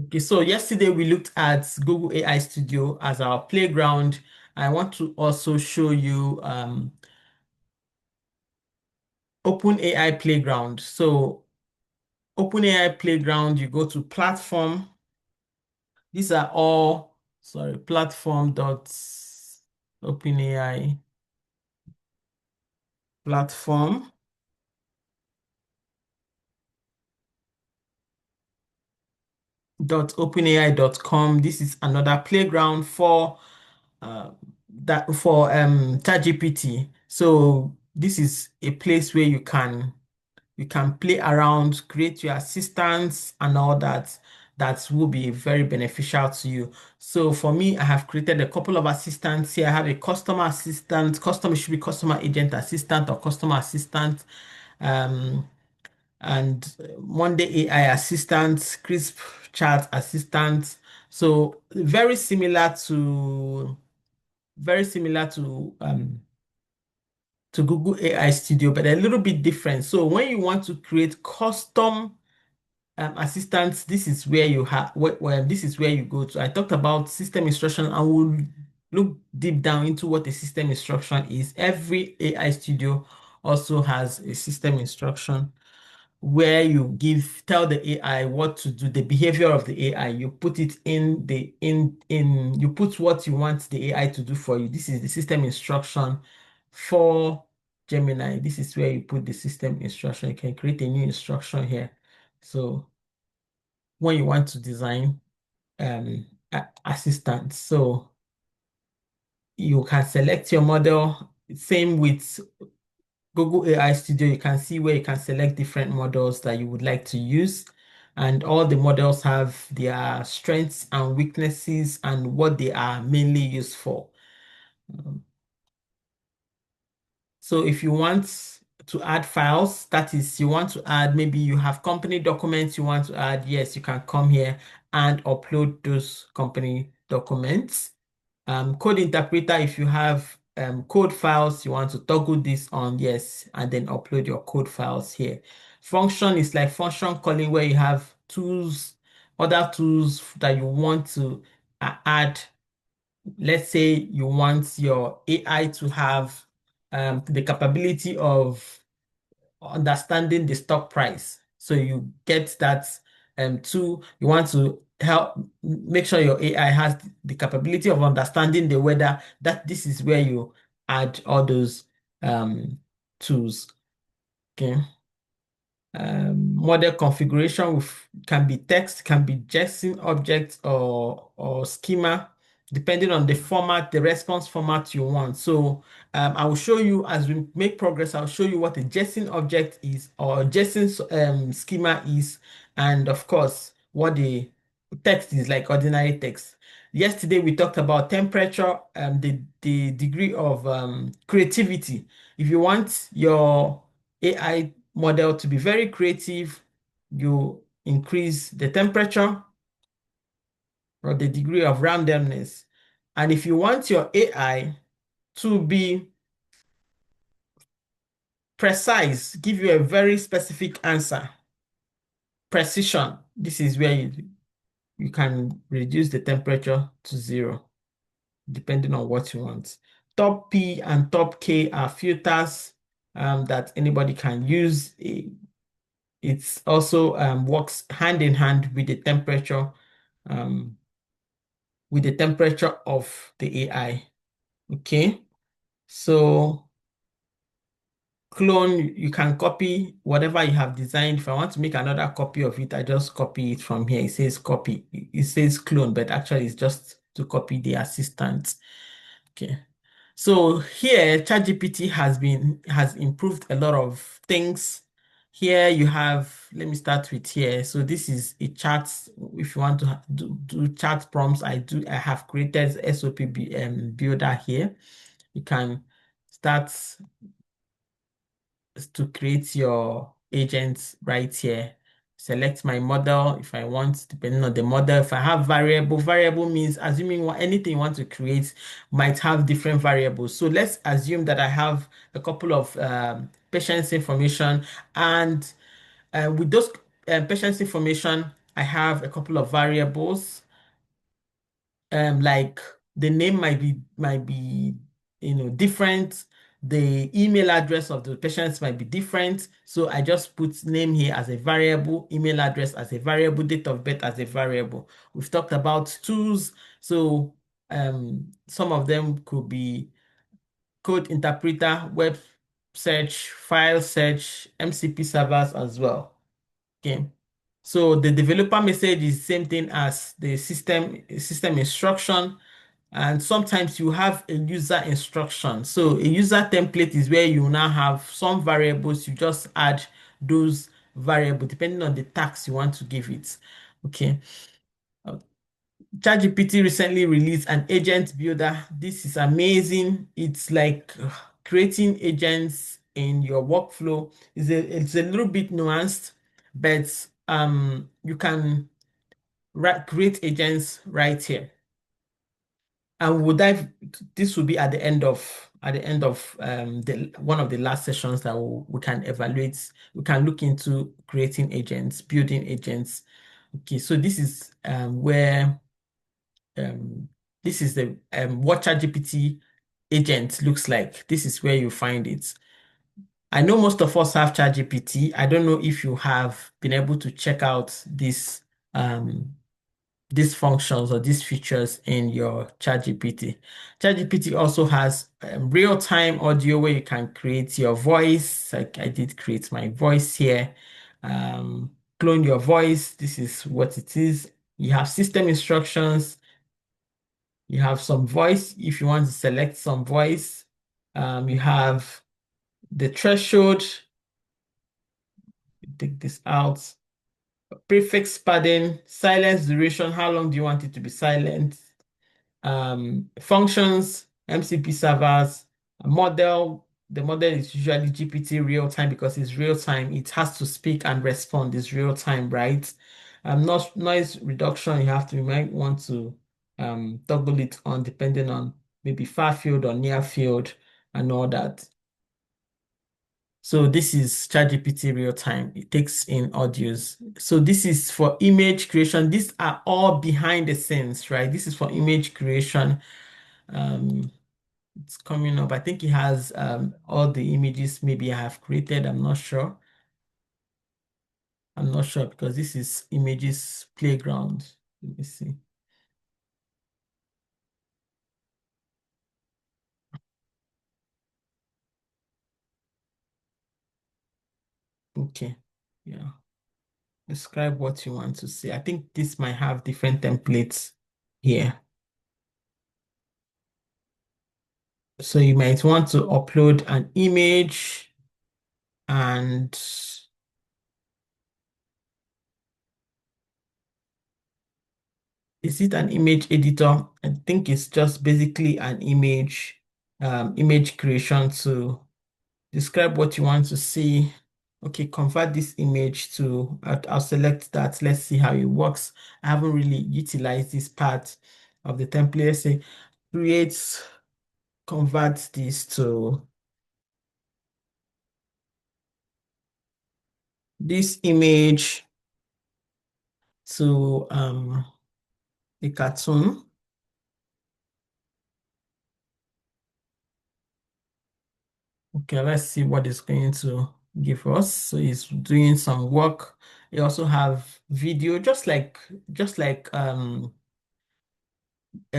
Okay, so yesterday we looked at Google AI Studio as our playground. I want to also show you OpenAI Playground. So OpenAI Playground, you go to platform. These are all, sorry, platform dot OpenAI platform dot openai dot com. This is another playground for uh, that for ChatGPT. So this is a place where you can play around, create your assistants and all that. That will be very beneficial to you. So for me, I have created a couple of assistants here. I have a customer assistant, customer should be customer agent assistant or customer assistant, um, and Monday AI assistant, Crisp chat assistant. So very similar to Google AI Studio, but a little bit different. So when you want to create custom assistants, this is where you have where this is where you go to. I talked about system instruction and we'll look deep down into what a system instruction is. Every AI studio also has a system instruction where you tell the AI what to do, the behavior of the AI. You put it you put what you want the AI to do for you. This is the system instruction for Gemini. This is where you put the system instruction. You can create a new instruction here. So when you want to design assistants, so you can select your model. Same with Google AI Studio, you can see where you can select different models that you would like to use. And all the models have their strengths and weaknesses and what they are mainly used for. Um, So if you want to add files, that is, you want to add, maybe you have company documents you want to add, yes, you can come here and upload those company documents. Code interpreter, if you have code files, you want to toggle this on, yes, and then upload your code files here. Function is like function calling where you have tools, other tools that you want to add. Let's say you want your AI to have the capability of understanding the stock price. So you get that tool. You want to help make sure your AI has the capability of understanding the weather. That this is where you add all those um, tools. Okay. Model configuration can be text, can be JSON object or schema, depending on the format, the response format you want. So I will show you as we make progress. I'll show you what a JSON object is or JSON schema is, and of course what the text is like ordinary text. Yesterday we talked about temperature, the degree of creativity. If you want your AI model to be very creative, you increase the temperature or the degree of randomness. And if you want your AI to be precise, give you a very specific answer, precision, this is where you can reduce the temperature to 0, depending on what you want. Top P and top K are filters that anybody can use. It's also works hand in hand um, with the temperature of the AI. Okay, so clone, you can copy whatever you have designed. If I want to make another copy of it, I just copy it from here. It says copy, it says clone, but actually it's just to copy the assistant. Okay. So here, ChatGPT has improved a lot of things. Here you have, let me start with here. So this is a chart. If you want to do chart prompts, I have created SOP builder here. You can start to create your agents right here. Select my model if I want, depending on the model. If I have variable means assuming anything you want to create might have different variables. So let's assume that I have a couple of patient's information, and with those patient's information, I have a couple of variables, like the name might be different. The email address of the patients might be different. So I just put name here as a variable, email address as a variable, date of birth as a variable. We've talked about tools. So some of them could be code interpreter, web search, file search, MCP servers as well. Okay. So the developer message is same thing as the system instruction. And sometimes you have a user instruction. So a user template is where you now have some variables. You just add those variables depending on the task you want to give it. Okay. ChatGPT recently released an agent builder. This is amazing. It's like creating agents in your workflow. It's a little bit nuanced, but you can create agents right here. And we'll dive. This will be at the end of the one of the last sessions that we can evaluate. We can look into creating agents, building agents. Okay, so this is where um, this is the what ChatGPT agent looks like. This is where you find it. I know most of us have ChatGPT. I don't know if you have been able to check out um, these functions or these features in your ChatGPT. ChatGPT also has real-time audio where you can create your voice. Like I did create my voice here. Clone your voice. This is what it is. You have system instructions. You have some voice if you want to select some voice. You have the threshold. Take this out. Prefix padding, silence duration. How long do you want it to be silent? Functions, MCP servers, a model. The model is usually GPT real time because it's real time. It has to speak and respond. It's real time, right? Noise reduction, you might want to toggle it on depending on maybe far field or near field and all that. So this is ChatGPT real time. It takes in audios. So this is for image creation. These are all behind the scenes, right? This is for image creation. Um, it's coming up. I think it has all the images maybe I have created. I'm not sure. I'm not sure because this is images playground. Let me see. Okay. Yeah. Describe what you want to see. I think this might have different templates here. So you might want to upload an image and is it an image editor? I think it's just basically an image creation to describe what you want to see. Okay, convert this image to, I'll select that. Let's see how it works. I haven't really utilized this part of the template. Let's say create, convert this to this image to a cartoon. Okay, let's see what it's going to give us. So it's doing some work. You also have video, just like a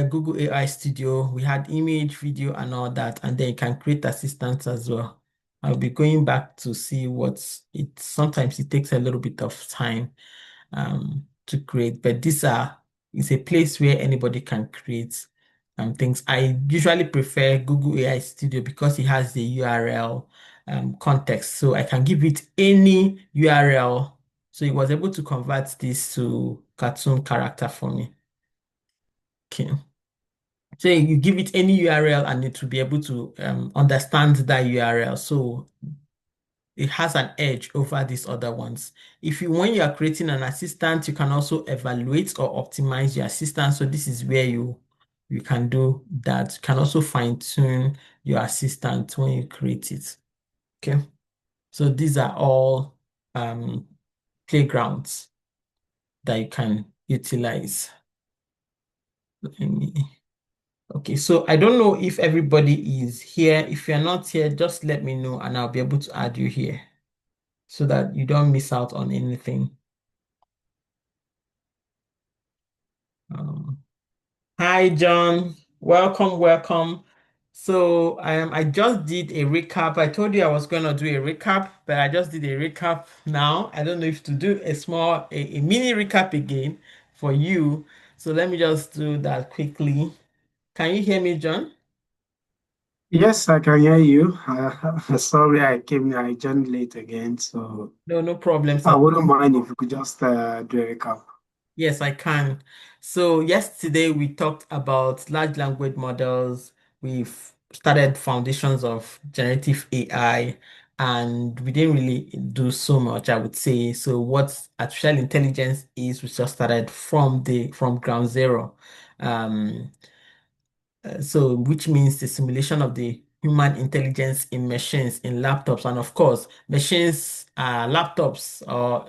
Google AI Studio. We had image, video, and all that, and then you can create assistants as well. I'll be going back to see what's it. Sometimes it takes a little bit of time to create, but it's a place where anybody can create things. I usually prefer Google AI Studio because it has the URL context, so I can give it any URL. So it was able to convert this to cartoon character for me. Okay. So you give it any URL and it will be able to understand that URL. So it has an edge over these other ones. When you are creating an assistant, you can also evaluate or optimize your assistant. So this is where you can do that. You can also fine tune your assistant when you create it. Okay. So these are all um, playgrounds. that you can utilize. Let me- Okay, so I don't know if everybody is here. If you're not here, just let me know and I'll be able to add you here so that you don't miss out on anything. Um, Hi, John. Welcome, welcome. So I just did a recap. I told you I was going to do a recap, but I just did a recap now. I don't know if to do a mini recap again for you. So let me just do that quickly. Can you hear me, John? Yes, I can hear you. Sorry, I joined late again, so No, no problems I at wouldn't mind if you could just do a recap. Yes, I can. So yesterday we talked about large language models. We've started foundations of generative AI, and we didn't really do so much, I would say. So what artificial intelligence is, we just started from ground zero. Um, so which means the simulation of the human intelligence in machines, in laptops, and of course, machines, laptops or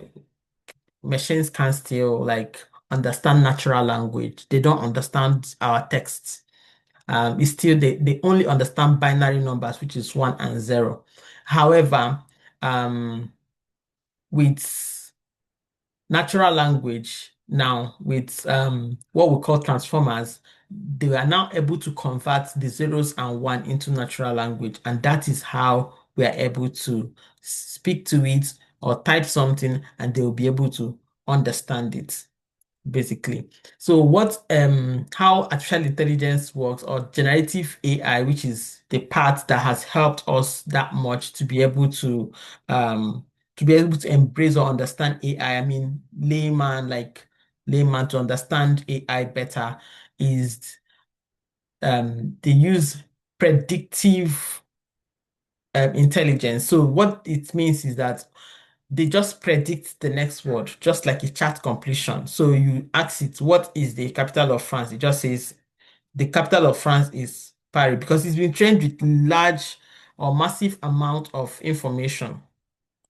machines can still like understand natural language. They don't understand our texts. It's still they only understand binary numbers, which is one and zero. However, um, with natural language now, with what we call transformers, they are now able to convert the zeros and one into natural language, and that is how we are able to speak to it or type something, and they will be able to understand it basically. So what how artificial intelligence works or generative AI, which is the part that has helped us that much um to be able to embrace or understand AI. I mean layman to understand AI better is they use predictive intelligence. So what it means is that they just predict the next word, just like a chat completion. So you ask it, what is the capital of France? It just says the capital of France is Paris because it's been trained with large or massive amount of information.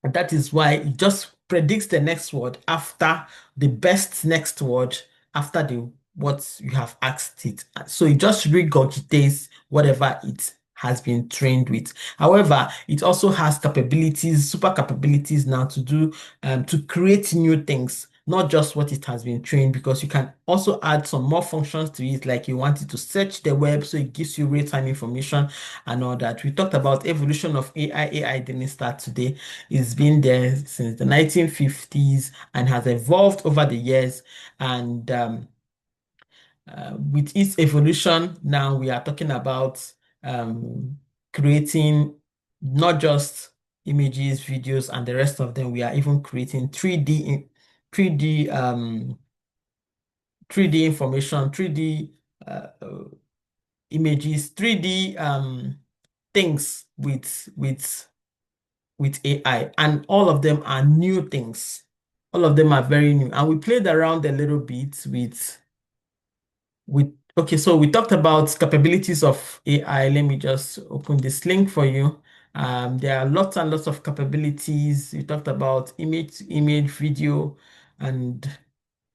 And that is why it just predicts the next word after the best next word after the what you have asked it. So it just regurgitates whatever it has been trained with. However, it also has capabilities, super capabilities now to do to create new things, not just what it has been trained, because you can also add some more functions to it, like you want it to search the web, so it gives you real-time information and all that. We talked about evolution of AI. AI didn't start today. It's been there since the 1950s and has evolved over the years. And with its evolution, now we are talking about creating not just images, videos, and the rest of them. We are even creating 3D 3D information, 3D images, 3D things with AI, and all of them are new things. All of them are very new. And we played around a little bit with okay, so we talked about capabilities of AI. Let me just open this link for you. There are lots and lots of capabilities. We talked about image, video, and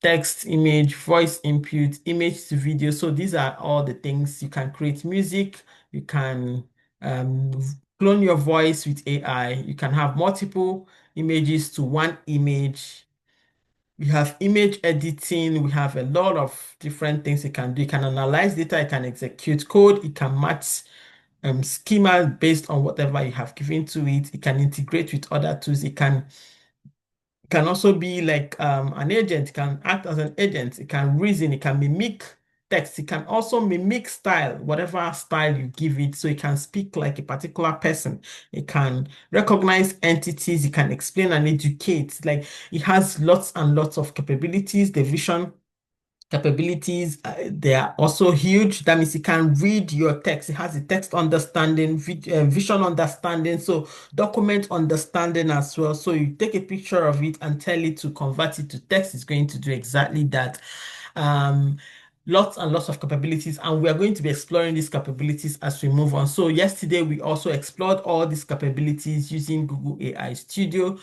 text, image, voice input, image to video. So these are all the things. You can create music, you can um, clone your voice with AI, you can have multiple images to one image. We have image editing, we have a lot of different things it can do. It can analyze data, it can execute code, it can match schema based on whatever you have given to it. It can integrate with other tools. It can also be like an agent, it can act as an agent, it can reason, it can mimic text, it can also mimic style, whatever style you give it, so it can speak like a particular person. It can recognize entities, it can explain and educate. Like it has lots and lots of capabilities. The vision capabilities, they are also huge. That means it can read your text. It has a text understanding, vision understanding, so document understanding as well. So you take a picture of it and tell it to convert it to text. It's going to do exactly that. Um, Lots and lots of capabilities, and we are going to be exploring these capabilities as we move on. So yesterday we also explored all these capabilities using Google AI Studio.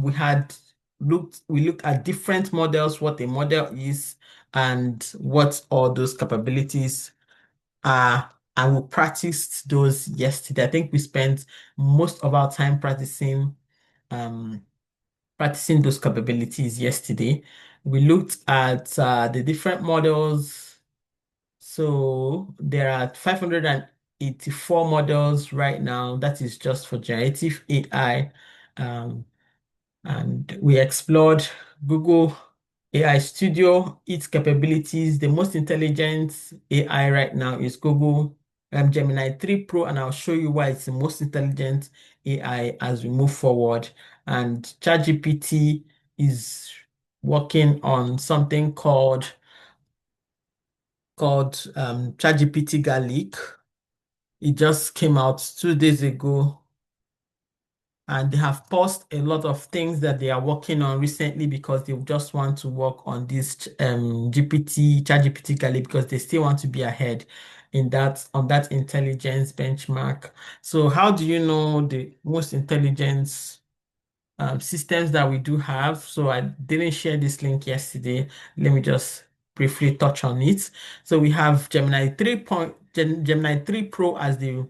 We had we looked at different models, what a model is, and what all those capabilities are. And we practiced those yesterday. I think we spent most of our time um, practicing those capabilities yesterday. We looked at the different models. So there are 584 models right now. That is just for generative AI. Um, and we explored Google AI Studio, its capabilities. The most intelligent AI right now is Google Gemini 3 Pro, and I'll show you why it's the most intelligent AI as we move forward. And ChatGPT is working on something called ChatGPT Garlic. It just came out 2 days ago, and they have paused a lot of things that they are working on recently because they just want to work on this ChatGPT Garlic because they still want to be ahead in that on that intelligence benchmark. So how do you know the most intelligent systems that we do have? So I didn't share this link yesterday. Let me just briefly touch on it. So we have Gemini 3 Pro as the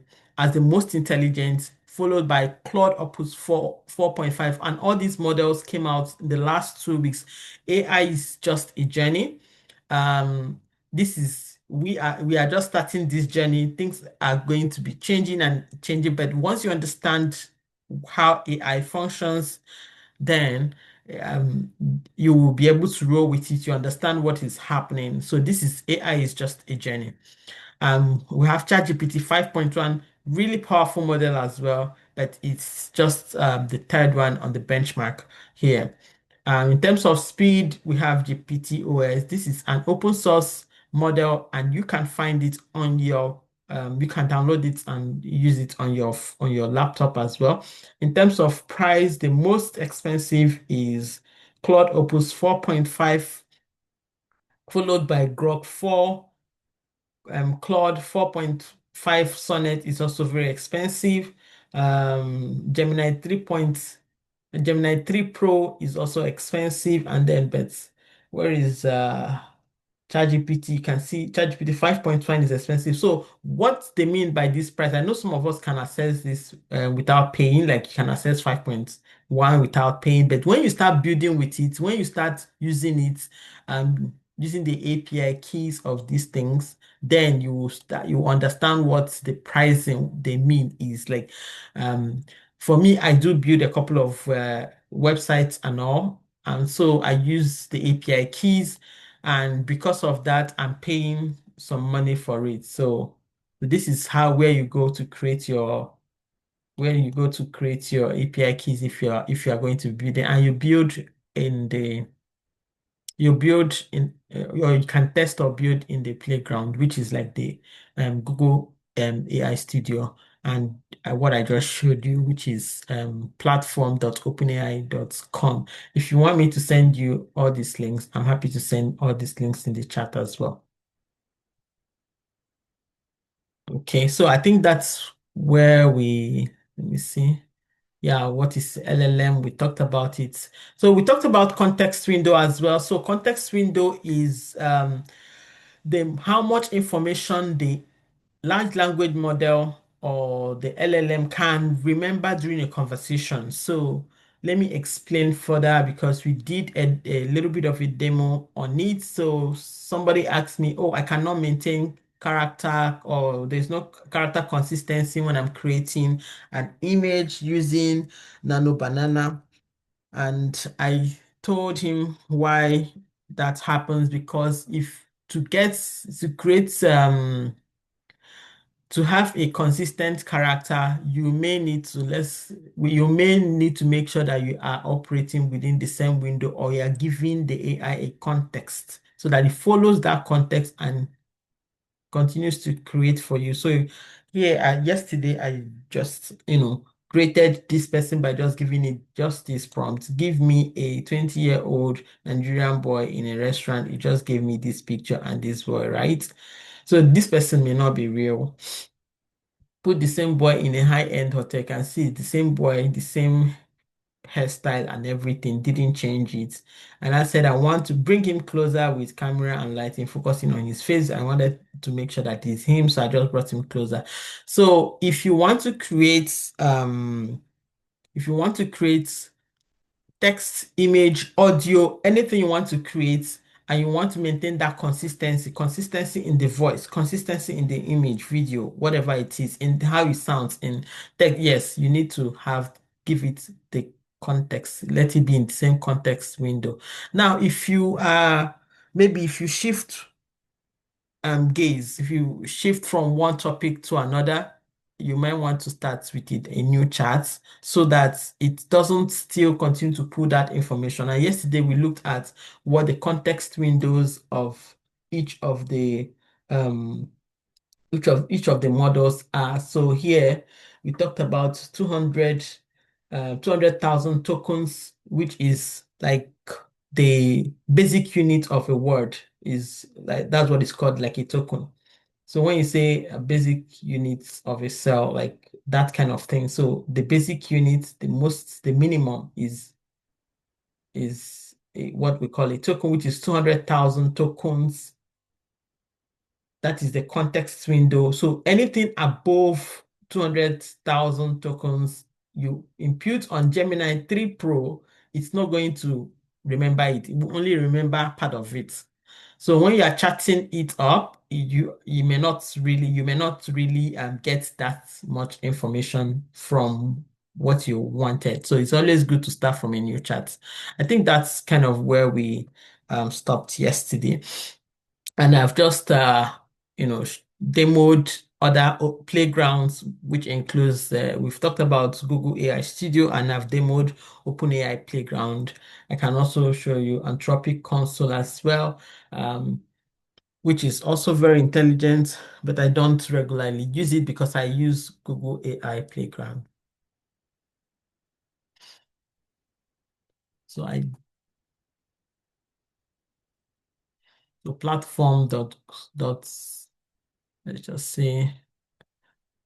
most intelligent, followed by Claude Opus 4 4.5, and all these models came out in the last 2 weeks. AI is just a journey. This is we are just starting this journey. Things are going to be changing and changing, but once you understand how AI functions, then um, you will be able to roll with it. You understand what is happening. So this is AI is just a journey. We have ChatGPT 5.1, really powerful model as well, but it's just the third one on the benchmark here. In terms of speed, we have GPT-OS. This is an open source model, and you can find it on you can download it and use it on your laptop as well. In terms of price, the most expensive is Claude Opus 4.5, followed by Grok 4. Claude 4.5 Sonnet is also very expensive. Gemini 3 Gemini 3 Pro is also expensive. And then, but where is ChatGPT? You can see ChatGPT 5.1 is expensive. So what they mean by this price, I know some of us can access this without paying, like you can access 5.1 without paying. But when you start building with it, when you start using it, using the API keys of these things, then you understand what the pricing they mean is like. For me, I do build a couple of websites and all, and so I use the API keys, and because of that, I'm paying some money for it. So this is how where you go to create your API keys if you are going to build it, and in the or you can test or build in the playground, which is like the Google AI Studio, and what I just showed you, which is platform.openai.com. If you want me to send you all these links, I'm happy to send all these links in the chat as well. Okay, so I think that's where let me see. Yeah, what is LLM? We talked about it. So we talked about context window as well. So context window is the how much information the large language model or the LLM can remember during a conversation. So let me explain further because we did a little bit of a demo on it. So somebody asked me, oh, I cannot maintain character, or there's no character consistency when I'm creating an image using Nano Banana. And I told him why that happens, because if to create to have a consistent character, you may need to make sure that you are operating within the same window, or you are giving the AI a context so that it follows that context and continues to create for you. So yeah, yesterday I just, created this person by just giving it just this prompt. Give me a 20-year-old Nigerian boy in a restaurant. It just gave me this picture and this boy, right? So this person may not be real. Put the same boy in a high-end hotel, you can see the same boy, the same hairstyle and everything, didn't change it. And I said I want to bring him closer with camera and lighting, focusing on his face. I wanted to make sure that it's him, so I just brought him closer. So if you want to create text, image, audio, anything you want to create, and you want to maintain that consistency in the voice, consistency in the image, video, whatever it is, in how it sounds in text, yes, you need to give it the context, let it be in the same context window. Now, maybe if you shift gaze. If you shift from one topic to another, you might want to start with a new chart so that it doesn't still continue to pull that information. And yesterday we looked at what the context windows of each of the um each of the models are. So here we talked about 200,000 tokens, which is like the basic unit of a word, is like that's what it's called, like a token. So when you say a basic units of a cell, like that kind of thing. So the basic unit, the minimum is what we call a token, which is 200,000 tokens. That is the context window. So anything above 200,000 tokens you impute on Gemini 3 Pro, it's not going to remember it. It will only remember part of it. So when you are chatting it up, you may not really get that much information from what you wanted. So it's always good to start from a new chat. I think that's kind of where we stopped yesterday. And I've just demoed other playgrounds, which includes we've talked about Google AI Studio, and I've demoed OpenAI Playground. I can also show you Anthropic Console as well, which is also very intelligent, but I don't regularly use it because I use Google AI Playground. So I the platform let's just say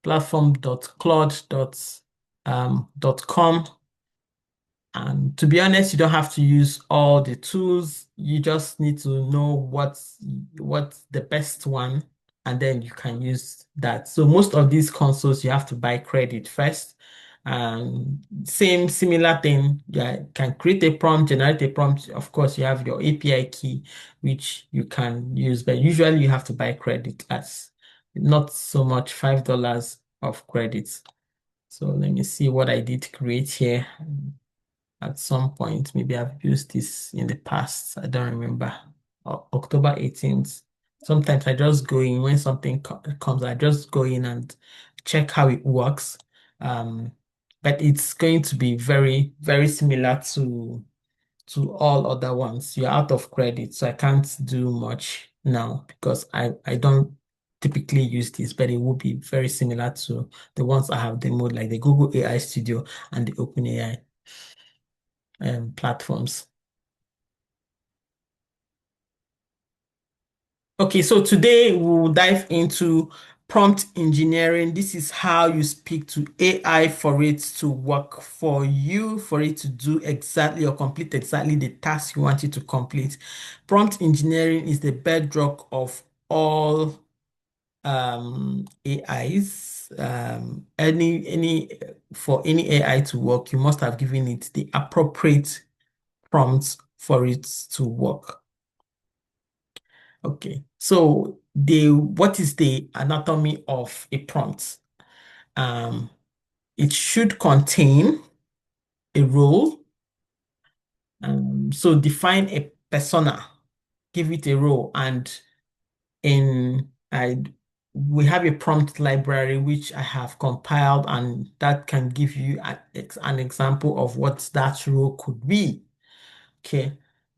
platform.claude.com. And to be honest, you don't have to use all the tools. You just need to know what's the best one, and then you can use that. So most of these consoles, you have to buy credit first. Similar thing. You can create a prompt, generate a prompt. Of course, you have your API key, which you can use, but usually you have to buy credit as not so much $5 of credits. So let me see what I did create here at some point. Maybe I've used this in the past. I don't remember. October 18th. Sometimes I just go in when something comes, I just go in and check how it works. Um, but it's going to be very, very similar to all other ones. You're out of credit, so I can't do much now because I don't typically use this, but it will be very similar to the ones I have demoed, like the Google AI Studio and the OpenAI platforms. Okay, so today we will dive into prompt engineering. This is how you speak to AI for it to work for you, for it to do exactly or complete exactly the task you want it to complete. Prompt engineering is the bedrock of all AIs. For any AI to work, you must have given it the appropriate prompts for it to work. Okay, so what is the anatomy of a prompt? Um, it should contain a role. So define a persona, give it a role, and in I we have a prompt library which I have compiled, and that can give you an example of what that role could be. Okay.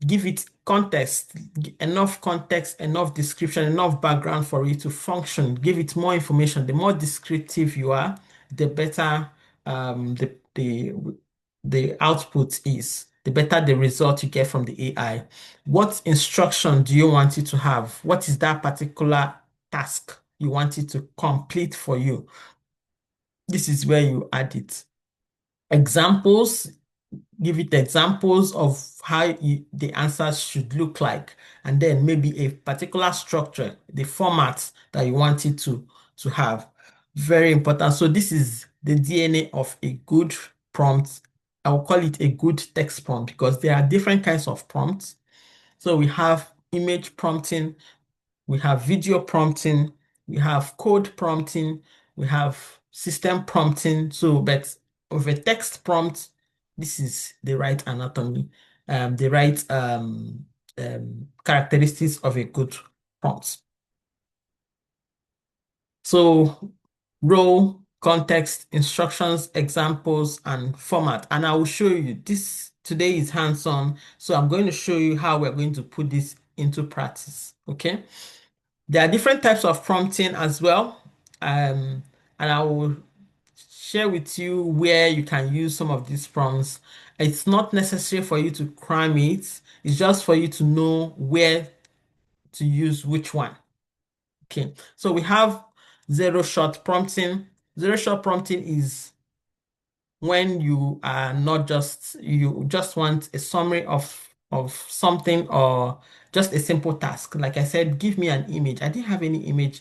Give it context, enough description, enough background for it to function. Give it more information. The more descriptive you are, the better the output is, the better the result you get from the AI. What instruction do you want it to have? What is that particular task you want it to complete for you? This is where you add it. Examples. give it examples of how the answers should look like, and then maybe a particular structure, the format that you want it to have. Very important. So this is the DNA of a good prompt. I will call it a good text prompt because there are different kinds of prompts. So we have image prompting, we have video prompting, we have code prompting, we have system prompting. So, but with a text prompt, this is the right anatomy, the right characteristics of a good prompt. So, role, context, instructions, examples, and format. And I will show you this today is hands-on. So I'm going to show you how we're going to put this into practice. Okay. There are different types of prompting as well. And I will share with you where you can use some of these prompts. It's not necessary for you to cram it, it's just for you to know where to use which one. Okay, so we have zero shot prompting. Zero shot prompting is when you are not just, you just want a summary of something or just a simple task. Like I said, give me an image. I didn't have any image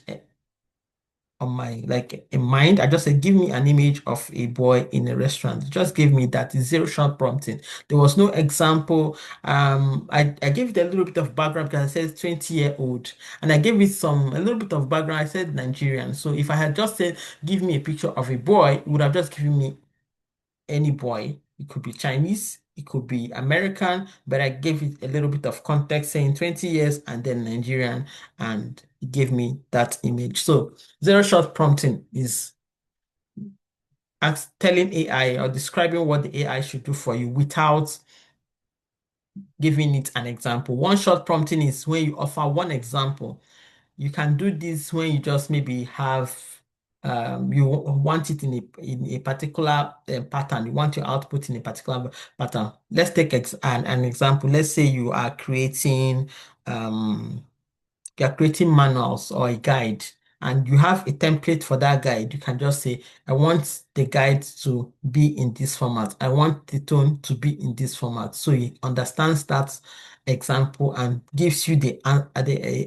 on my like in mind. I just said, give me an image of a boy in a restaurant. It just give me that zero shot prompting. There was no example. I gave it a little bit of background because I said 20-year-old, and I gave it a little bit of background. I said Nigerian. So if I had just said, give me a picture of a boy, it would have just given me any boy. It could be Chinese, it could be American, but I gave it a little bit of context saying 20 years and then Nigerian, and it gave me that image. So zero shot prompting is telling AI or describing what the AI should do for you without giving it an example. One shot prompting is when you offer one example. You can do this when you just maybe have you want it in a particular pattern. You want your output in a particular pattern. Let's take an example. Let's say um, you are creating manuals or a guide, and you have a template for that guide. You can just say, I want the guide to be in this format. I want the tone to be in this format. So it understands that example and gives you the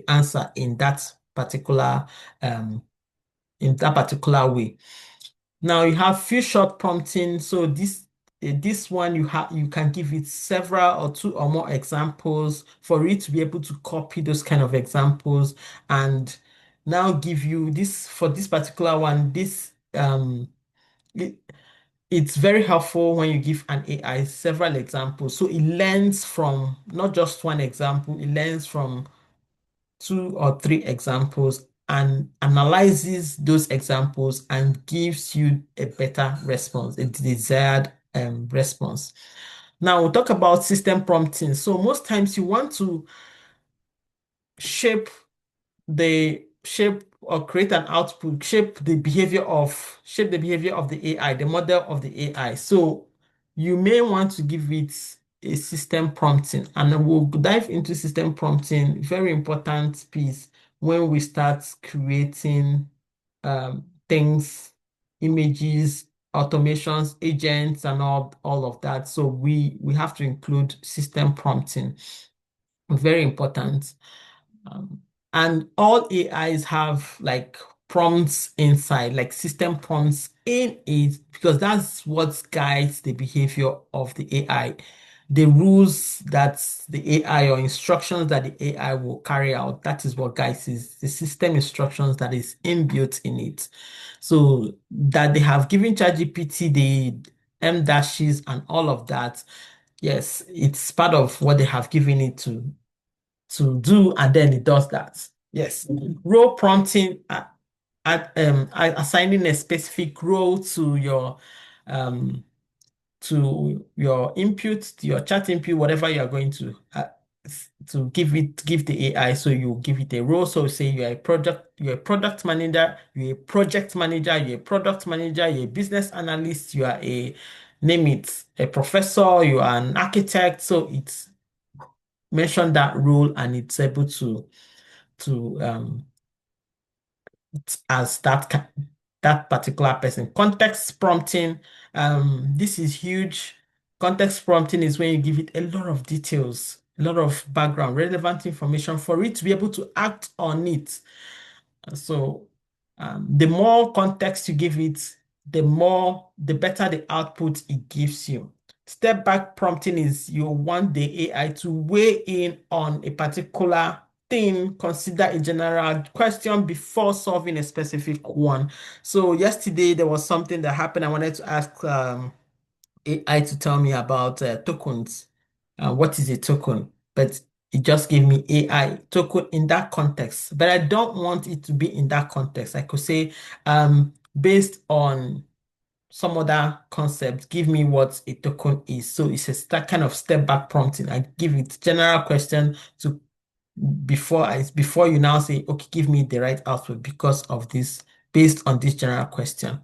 answer um, in that particular way. Now you have few shot prompting. So this one you can give it several or two or more examples for it to be able to copy those kind of examples and now give you this for this particular one. It, it's very helpful when you give an AI several examples. So it learns from not just one example, it learns from two or three examples and analyzes those examples and gives you a better response, a desired response. Now we'll talk about system prompting. So most times you want to shape shape or create an output, shape the behavior of the AI, the model of the AI. So you may want to give it a system prompting, and we'll dive into system prompting, very important piece when we start creating things, images, automations, agents, and all of that. So we have to include system prompting. Very important. Um, and all AIs have like prompts inside, like system prompts in it, because that's what guides the behavior of the AI. The rules that the AI or instructions that the AI will carry out, that is what guides is the system instructions that is inbuilt in it. So that they have given ChatGPT the M dashes and all of that. Yes, it's part of what they have given it to do, and then it does that. Yes. Role prompting assigning a specific role um to your input, to your chat input, whatever you are going to give the AI. So you give it a role. So say you're a product manager, you're a project manager, you're a product manager, you're a business analyst, you are a name it, a professor, you are an architect. So it's mention that role and it's able to as that particular person. Context prompting, this is huge. Context prompting is when you give it a lot of details, a lot of background, relevant information for it to be able to act on it. So the more context you give it, the better the output it gives you. Step back prompting is you want the AI to weigh in on a particular thing, consider a general question before solving a specific one. So yesterday there was something that happened. I wanted to ask AI to tell me about tokens. What is a token? But it just gave me AI token in that context. But I don't want it to be in that context. I could say, based on some other concept, give me what a token is. So it's a that kind of step back prompting. I give it general question to before you now say, okay, give me the right output because of this, based on this general question.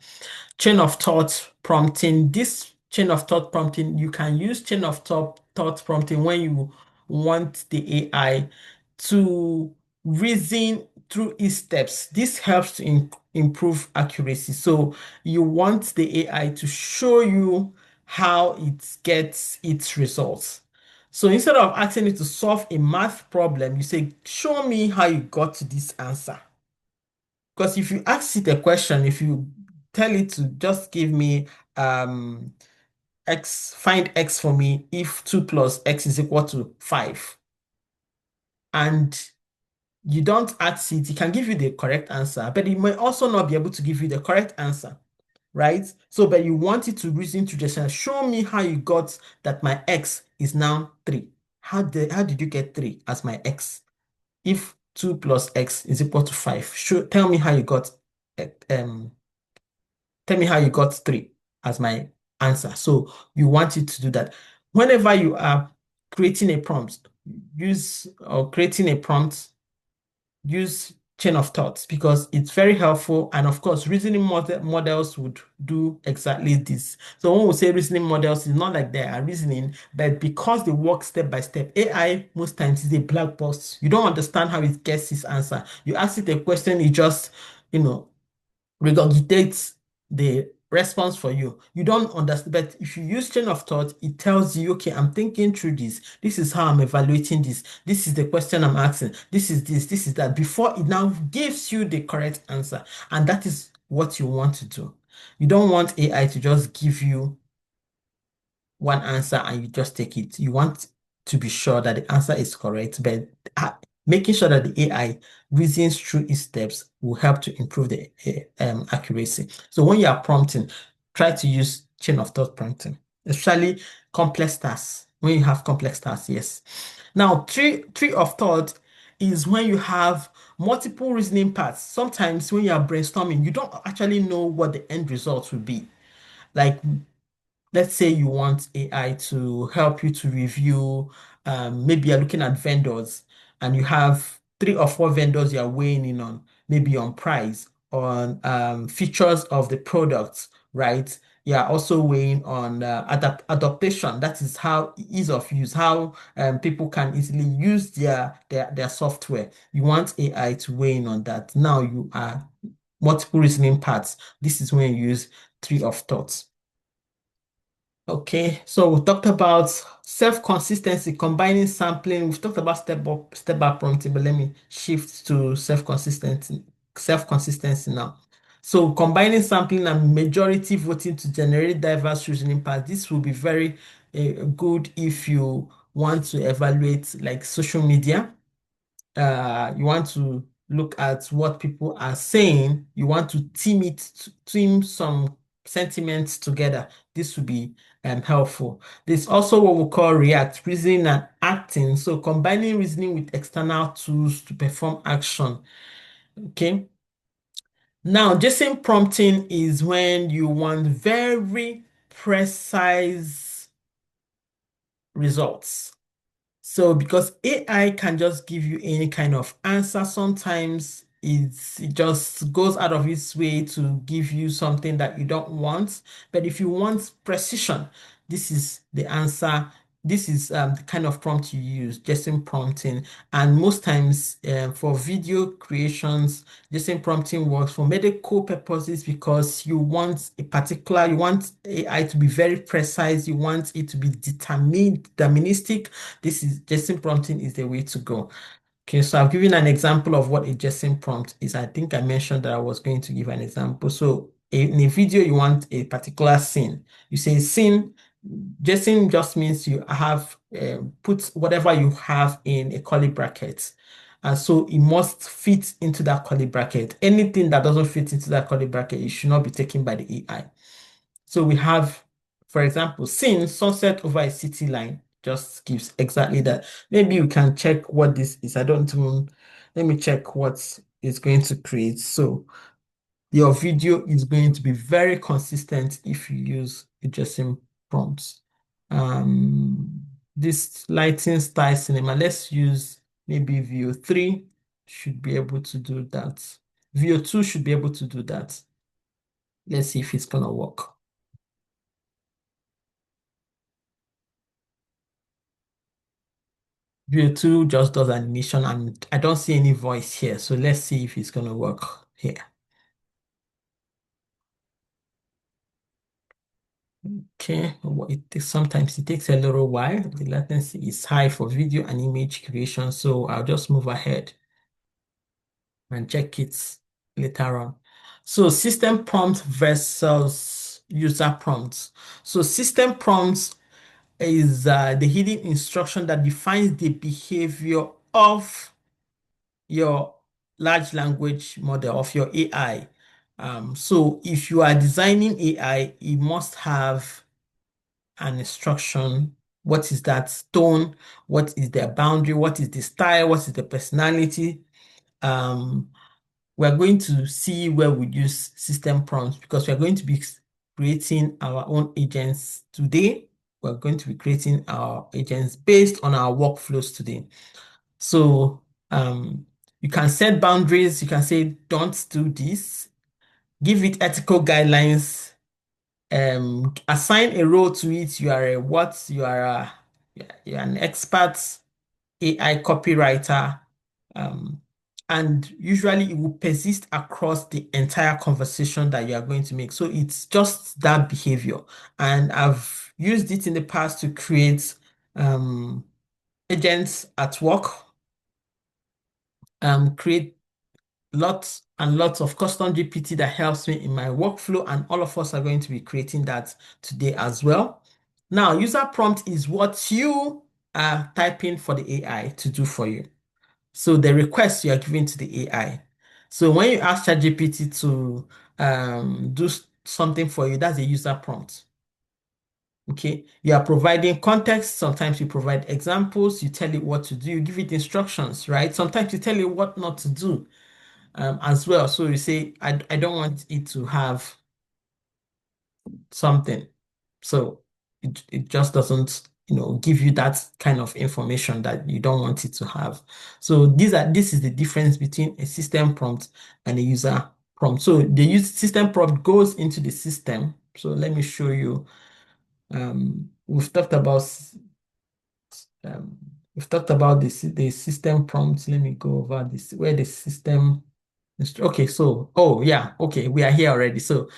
Chain of thought prompting. This chain of thought prompting, you can use chain of thought prompting when you want the AI to reason through its steps. This helps to improve accuracy. So you want the AI to show you how it gets its results. So instead of asking it to solve a math problem, you say, show me how you got to this answer. Because if you ask it a question, if you tell it to just give me um find x for me if 2 plus x is equal to 5, and you don't ask it, it can give you the correct answer, but it may also not be able to give you the correct answer, right? So, but you want it to reason to just show me how you got that my x is now 3. How did you get 3 as my x? If 2 plus x is equal to 5, tell me how you got um tell me how you got 3 as my answer. So you want it to do that. Whenever you are creating a prompt, creating a prompt, use chain of thoughts because it's very helpful. And of course, reasoning models would do exactly this. So when we say reasoning models, it's not like they are reasoning, but because they work step by step. AI most times is a black box. You don't understand how it gets its answer. You ask it a question, it just, you know, regurgitates the response for you. You don't understand, but if you use chain of thought, it tells you, okay, I'm thinking through this. This is how I'm evaluating this. This is the question I'm asking. This is that. Before it now gives you the correct answer. And that is what you want to do. You don't want AI to just give you one answer and you just take it. You want to be sure that the answer is correct, but making sure that the AI reasons through its steps will help to improve the accuracy. So when you are prompting, try to use chain of thought prompting, especially complex tasks. When you have complex tasks, yes. Now, tree of thought is when you have multiple reasoning paths. Sometimes when you are brainstorming, you don't actually know what the end result will be. Like, let's say you want AI to help you to review, maybe you're looking at vendors and you have 3 or 4 vendors you're weighing in on, maybe on price, on features of the products, right? You're also weighing on adaptation. That is how ease of use, how people can easily use their software. You want AI to weigh in on that. Now you are multiple reasoning paths. This is when you use tree of thoughts. Okay, so we talked about self-consistency, combining sampling. We've talked about step-up prompting, but let me shift to self-consistency now. So combining sampling and majority voting to generate diverse reasoning paths. This will be very good if you want to evaluate like social media. You want to look at what people are saying, you want to team some sentiments together. This would be helpful. There's also what we call react, reasoning and acting. So combining reasoning with external tools to perform action. Okay. Now, Jason prompting is when you want very precise results. So because AI can just give you any kind of answer, sometimes it just goes out of its way to give you something that you don't want. But if you want precision, this is the answer this is the kind of prompt you use, JSON prompting. And most times for video creations, JSON prompting works for medical purposes because you want AI to be very precise, you want it to be deterministic. This is JSON prompting is the way to go. Okay, so I've given an example of what a JSON prompt is. I think I mentioned that I was going to give an example. So in a video, you want a particular scene. You say scene, JSON just means you have put whatever you have in a curly bracket. And so it must fit into that curly bracket. Anything that doesn't fit into that curly bracket, it should not be taken by the AI. So we have, for example, seeing sunset over a city line just gives exactly that. Maybe you can check what this is. I don't even, let me check what it's going to create. So your video is going to be very consistent if you use a JSON prompts. This lighting style cinema, let's use maybe View 3 should be able to do that. View 2 should be able to do that. Let's see if it's gonna work. View 2 just does animation and I don't see any voice here. So let's see if it's gonna work here. Okay, sometimes it takes a little while. The latency is high for video and image creation, so I'll just move ahead and check it later on. So system prompt versus user prompts. So system prompts is the hidden instruction that defines the behavior of your large language model, of your AI. So if you are designing AI, it must have an instruction. What is that tone? What is their boundary? What is the style? What is the personality? Um, we're going to see where we use system prompts because we're going to be creating our own agents today. We're going to be creating our agents based on our workflows today. So you can set boundaries. You can say, don't do this. Give it ethical guidelines. Assign a role to it. You are a what? You're an expert AI copywriter. Um, and usually it will persist across the entire conversation that you are going to make. So it's just that behavior. And I've used it in the past to create agents at work, create lots and lots of custom GPT that helps me in my workflow, and all of us are going to be creating that today as well. Now, user prompt is what you are typing for the AI to do for you. So the request you are giving to the AI. So when you ask ChatGPT to do something for you, that's a user prompt. Okay, you are providing context. Sometimes you provide examples, you tell it what to do, you give it instructions, right? Sometimes you tell it what not to do as well. So you say, I don't want it to have something. So it just doesn't, give you that kind of information that you don't want it to have. So this is the difference between a system prompt and a user prompt. So the system prompt goes into the system. So let me show you. We've talked about um, the system prompts. Let me go over this where the system. Okay, so oh yeah, okay, we are here already. So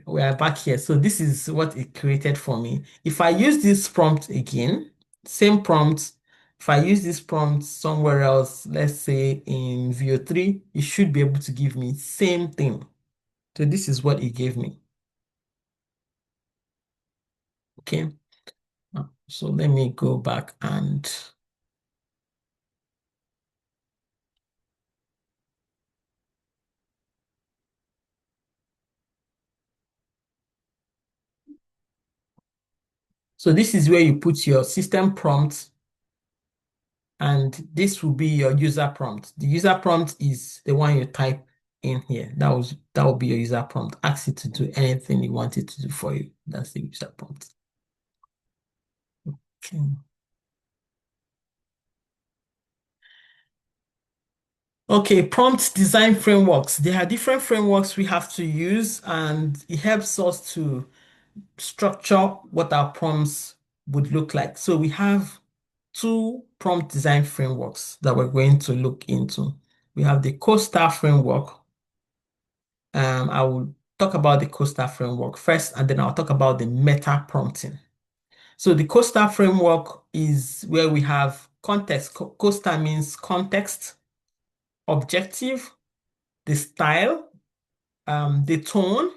we are back here. So this is what it created for me. If I use this prompt again, same prompt, if I use this prompt somewhere else, let's say in View 3, it should be able to give me same thing. So this is what it gave me. Okay. So let me go back and so this is where you put your system prompt and this will be your user prompt. The user prompt is the one you type in here. That will be your user prompt. Ask it to do anything you want it to do for you. That's the user prompt. Okay. Okay, prompt design frameworks. There are different frameworks we have to use, and it helps us to structure what our prompts would look like. So we have two prompt design frameworks that we're going to look into. We have the CoStar framework. I will talk about the CoStar framework first, and then I'll talk about the meta prompting. So the CoStar framework is where we have context. CoStar means context, objective, the style, the tone,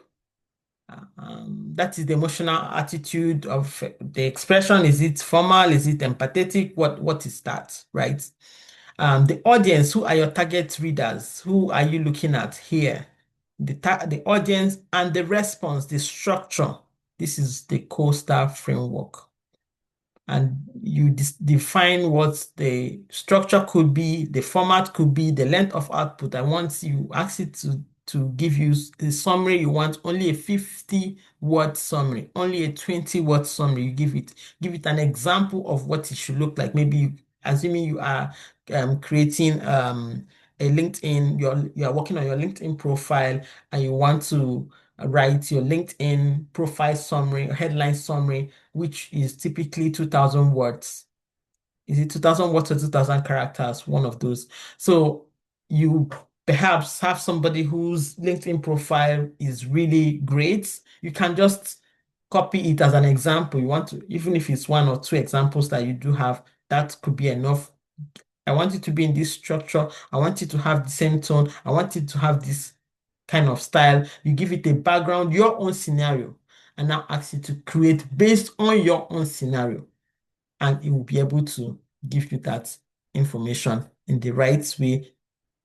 that is the emotional attitude of the expression. Is it formal? Is it empathetic? What is that, right? The audience, who are your target readers? Who are you looking at here? The audience and the response, the structure. This is the CoStar framework, and you define what the structure could be, the format could be, the length of output. And once you ask it to give you a summary, you want only a 50-word summary, only a 20-word summary. You give it an example of what it should look like. Maybe assuming you are creating a LinkedIn, you are working on your LinkedIn profile and you want to write your LinkedIn profile summary, headline summary, which is typically 2,000 words. Is it 2,000 words or 2,000 characters? One of those. So you perhaps have somebody whose LinkedIn profile is really great. You can just copy it as an example. You want to, even if it's one or two examples that you do have, that could be enough. I want it to be in this structure. I want it to have the same tone. I want it to have this kind of style. You give it a background, your own scenario, and now ask it to create based on your own scenario. And it will be able to give you that information in the right way.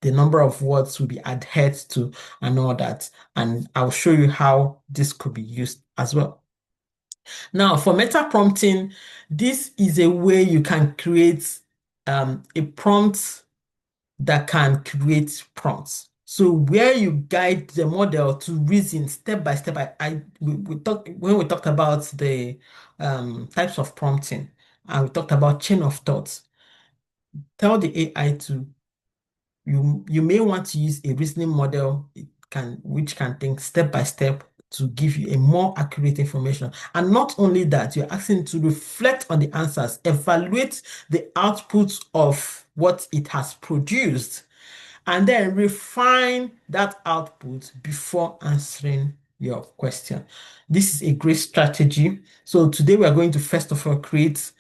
The number of words will be adhered to and all that. And I'll show you how this could be used as well. Now, for meta prompting, this is a way you can create a prompt that can create prompts. So where you guide the model to reason step by step. We talked when we talked about the types of prompting, and we talked about chain of thoughts. Tell the AI to you may want to use a reasoning model which can think step by step to give you a more accurate information. And not only that, you're asking to reflect on the answers, evaluate the output of what it has produced, and then refine that output before answering your question. This is a great strategy. So today we are going to first of all create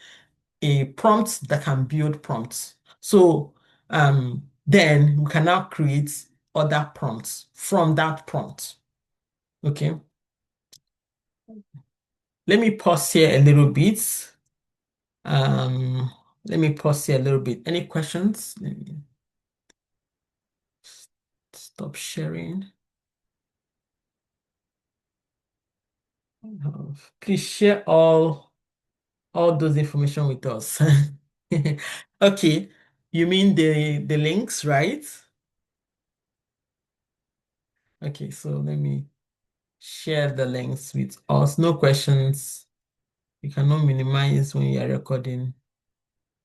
a prompt that can build prompts. So then we can now create other prompts from that prompt. Okay. Let me pause here a little bit. Um, Let me pause here a little bit. Any questions? Let me stop sharing. Please share all those information with us. Okay, you mean the links, right? Okay, so let me share the links with us. No questions. You cannot minimize when you are recording.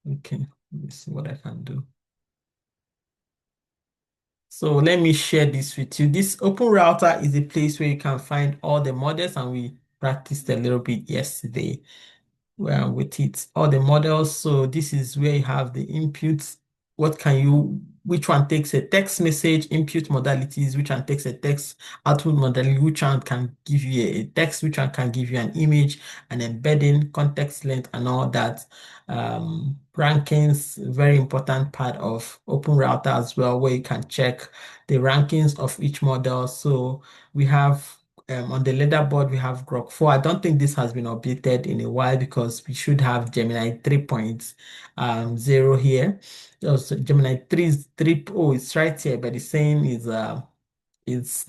Okay, let me see what I can do. So let me share this with you. This Open Router is a place where you can find all the models, and we practiced a little bit yesterday with it, all the models. So this is where you have the inputs. Which one takes a text message, input modalities, which one takes a text output modality, which one can give you a text, which one can give you an image, and embedding, context length, and all that. Rankings, very important part of Open Router as well, where you can check the rankings of each model. So we have on the leaderboard, we have Grok 4. I don't think this has been updated in a while because we should have Gemini 3.0 here. So Gemini 3 is 3. Oh, it's right here, but it's saying is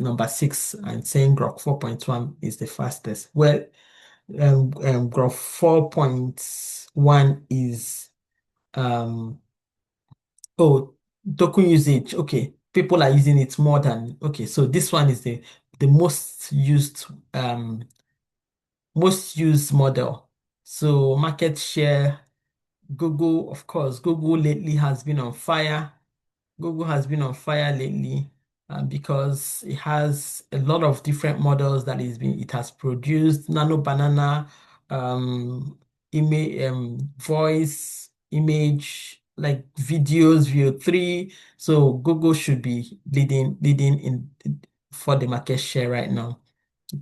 number 6 and saying Grok 4.1 is the fastest. Well, Grok 4.1 is oh, token usage. Okay, people are using it more than okay. So this one is the most used model. So market share, Google, of course, Google lately has been on fire. Google has been on fire lately because it has a lot of different models that it has produced. Nano Banana um, image, voice, image, like videos, VO3. So Google should be leading in for the market share right now.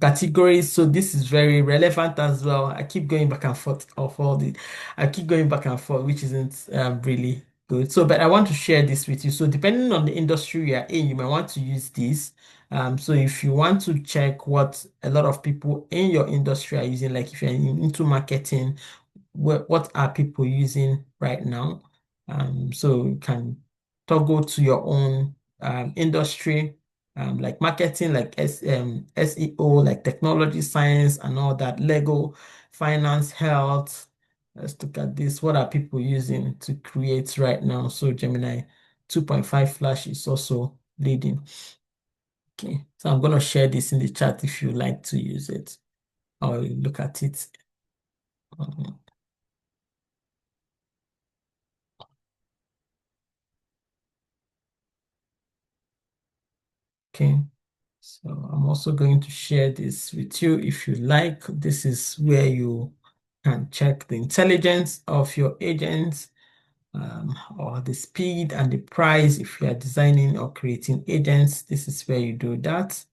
Categories. So this is very relevant as well. I keep going back and forth of all the, I keep going back and forth, which isn't really good. So, but I want to share this with you. So, depending on the industry you are in, you might want to use this. So if you want to check what a lot of people in your industry are using, like if you're into marketing, what are people using right now? So you can toggle to your own industry, like marketing, like SEO, like technology, science, and all that, Lego, finance, health. Let's look at this. What are people using to create right now? So Gemini 2.5 Flash is also leading. Okay, so I'm going to share this in the chat if you like to use it or look at it. Um, Okay. So I'm also going to share this with you if you like. This is where you can check the intelligence of your agents, or the speed and the price. If you are designing or creating agents, this is where you do that.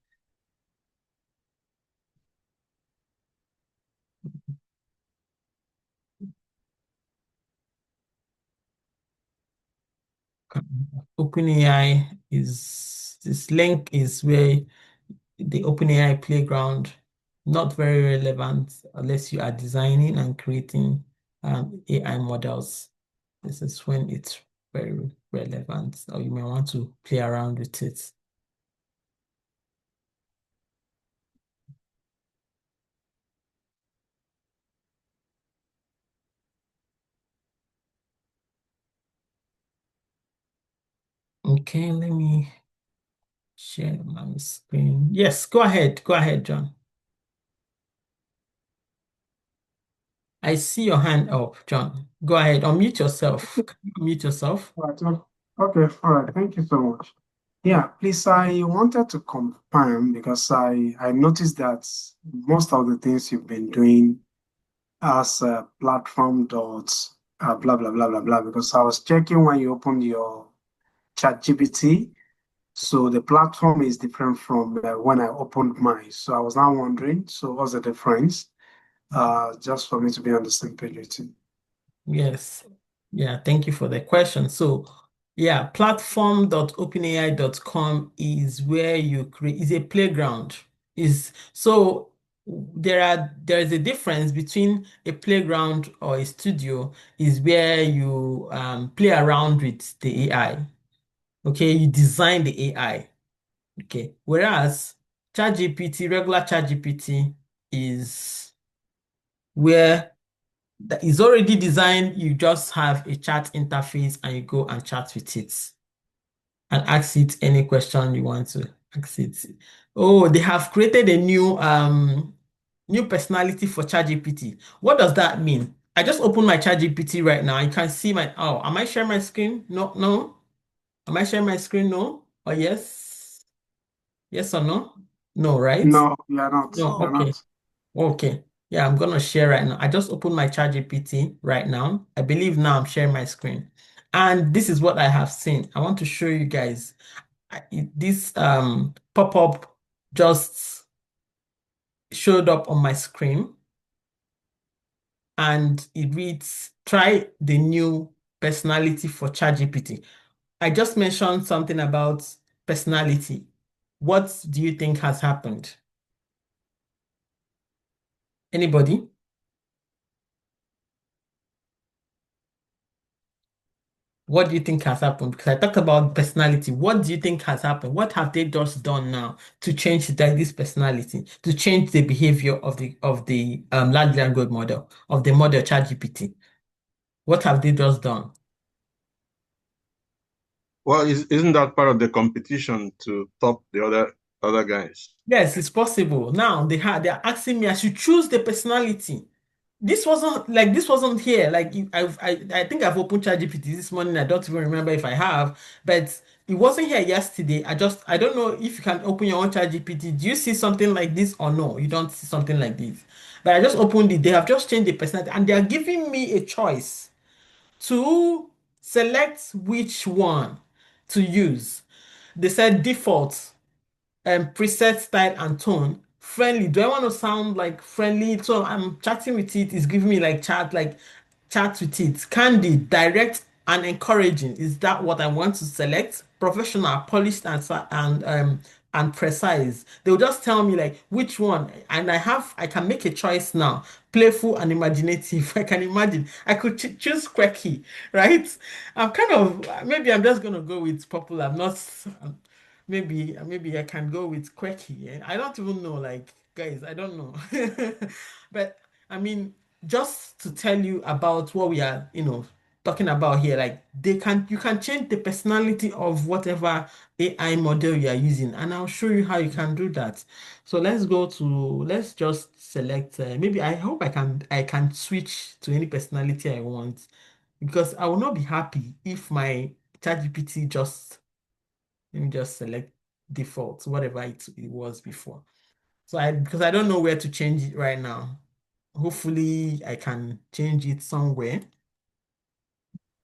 OpenAI is, this link is where the OpenAI playground, not very relevant unless you are designing and creating AI models. This is when it's very relevant, or you may want to play around with it. Okay, let me share my screen. Yes, go ahead. Go ahead, John. I see your hand up, John. Go ahead. Unmute yourself. Can you unmute yourself? All right. Okay. All right. Thank you so much. Yeah, please, I wanted to confirm because I noticed that most of the things you've been doing as platform dot blah blah blah blah blah. Because I was checking when you opened your chat GPT, so the platform is different from when I opened mine. So I was now wondering, so what's the difference? Just for me to be on the same page with you. Yes. Yeah, thank you for the question. So, yeah, platform.openai.com is where you create, is a playground. Is so there is a difference between a playground or a studio is where you play around with the AI. Okay, you design the AI. Okay. Whereas ChatGPT, regular ChatGPT is where that is already designed. You just have a chat interface and you go and chat with it and ask it any question you want to ask it. Oh, they have created a new personality for ChatGPT. What does that mean? I just opened my ChatGPT right now. You can see my, oh, am I sharing my screen? No, no. Am I sharing my screen? No. Or yes? Yes or no? No, right? No, we are not. No, We are okay. not. Okay. Yeah, I'm gonna share right now. I just opened my ChatGPT right now. I believe now I'm sharing my screen. And this is what I have seen. I want to show you guys. This pop-up just showed up on my screen and it reads, try the new personality for ChatGPT. I just mentioned something about personality. What do you think has happened? Anybody? What do you think has happened? Because I talked about personality. What do you think has happened? What have they just done now to change this personality, to change the behavior of the large language model, of the model ChatGPT? What have they just done? Well, isn't that part of the competition to top the other guys? Yes, it's possible. Now they're asking me I should choose the personality. this wasn't here. Like I think I've opened ChatGPT this morning. I don't even remember if I have, but it wasn't here yesterday. I don't know if you can open your own ChatGPT. Do you see something like this or no? You don't see something like this. But I just opened it. They have just changed the personality and they are giving me a choice to select which one to use. They said default preset style and tone. Friendly. Do I want to sound like friendly? So I'm chatting with it. It's giving me like chat with it. Candid, direct, and encouraging. Is that what I want to select? Professional, polished, and precise. They'll just tell me like which one, and I can make a choice now. Playful and imaginative. I can imagine. I could choose quirky, right? I'm kind of maybe I'm just gonna go with popular. I'm not. Maybe I can go with quirky. I don't even know, like guys, I don't know. But I mean, just to tell you about what we are, talking about here, like you can change the personality of whatever AI model you are using, and I'll show you how you can do that. So let's just select maybe I hope I can switch to any personality I want because I will not be happy if my ChatGPT just let me just select default, whatever it was before. So because I don't know where to change it right now. Hopefully I can change it somewhere.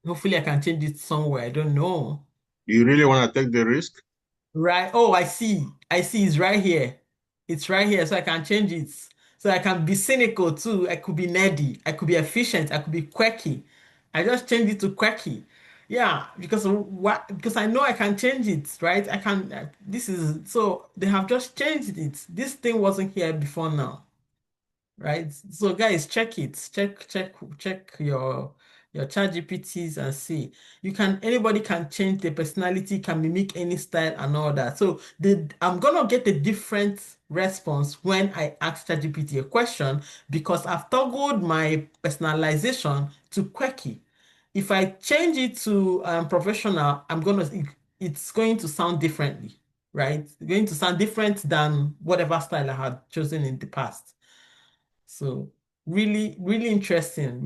Hopefully I can change it somewhere. I don't know. You really want to take the risk? Right. Oh, I see. I see. It's right here. It's right here. So I can change it. So I can be cynical too. I could be nerdy. I could be efficient. I could be quirky. I just changed it to quirky. Yeah, because what? Because I know I can change it, right? I can. This is so they have just changed it. This thing wasn't here before now, right? So guys, check it. Check your chat GPTs and see. Anybody can change the personality, can mimic any style and all that. So I'm gonna get a different response when I ask ChatGPT a question because I've toggled my personalization to quirky. If I change it to professional, it's going to sound differently, right? It's going to sound different than whatever style I had chosen in the past. So really interesting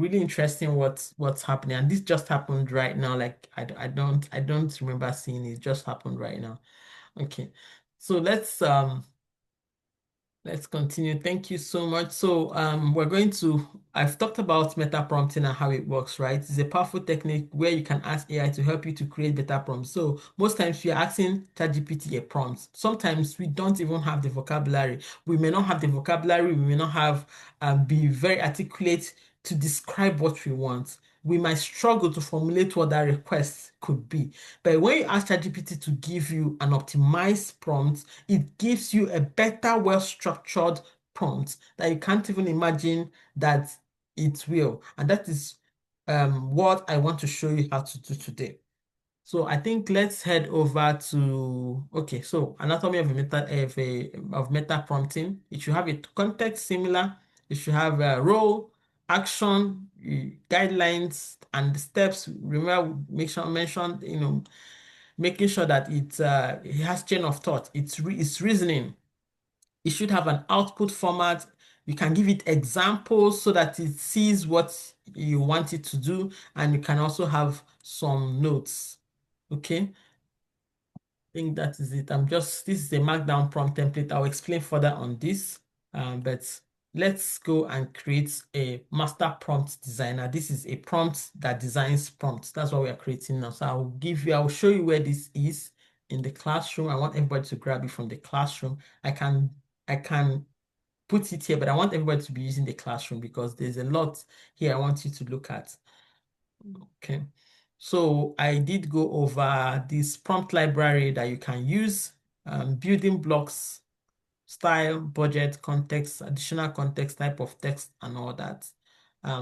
what's happening. And this just happened right now. Like I don't remember seeing it. It just happened right now. Okay. So let's continue. Thank you so much. So I've talked about meta prompting and how it works, right? It's a powerful technique where you can ask AI to help you to create better prompts. So most times you're asking ChatGPT a prompt. Sometimes we don't even have the vocabulary. We may not have the vocabulary, we may not have be very articulate to describe what we want. We might struggle to formulate what that request could be. But when you ask ChatGPT to give you an optimized prompt, it gives you a better, well-structured prompt that you can't even imagine that it will. And that is what I want to show you how to do today. So I think let's head over to okay. So anatomy of meta prompting. It should have a context similar. It should have a role, action, guidelines, and the steps. Remember, make sure mention making sure that it has chain of thought. It's reasoning. It should have an output format. You can give it examples so that it sees what you want it to do, and you can also have some notes. Okay, I think that is it. This is a markdown prompt template. I'll explain further on this, but let's go and create a master prompt designer. This is a prompt that designs prompts. That's what we are creating now. So I'll show you where this is in the classroom. I want everybody to grab it from the classroom. I can put it here, but I want everybody to be using the classroom because there's a lot here I want you to look at. Okay. So I did go over this prompt library that you can use, building blocks, style, budget, context, additional context, type of text, and all that.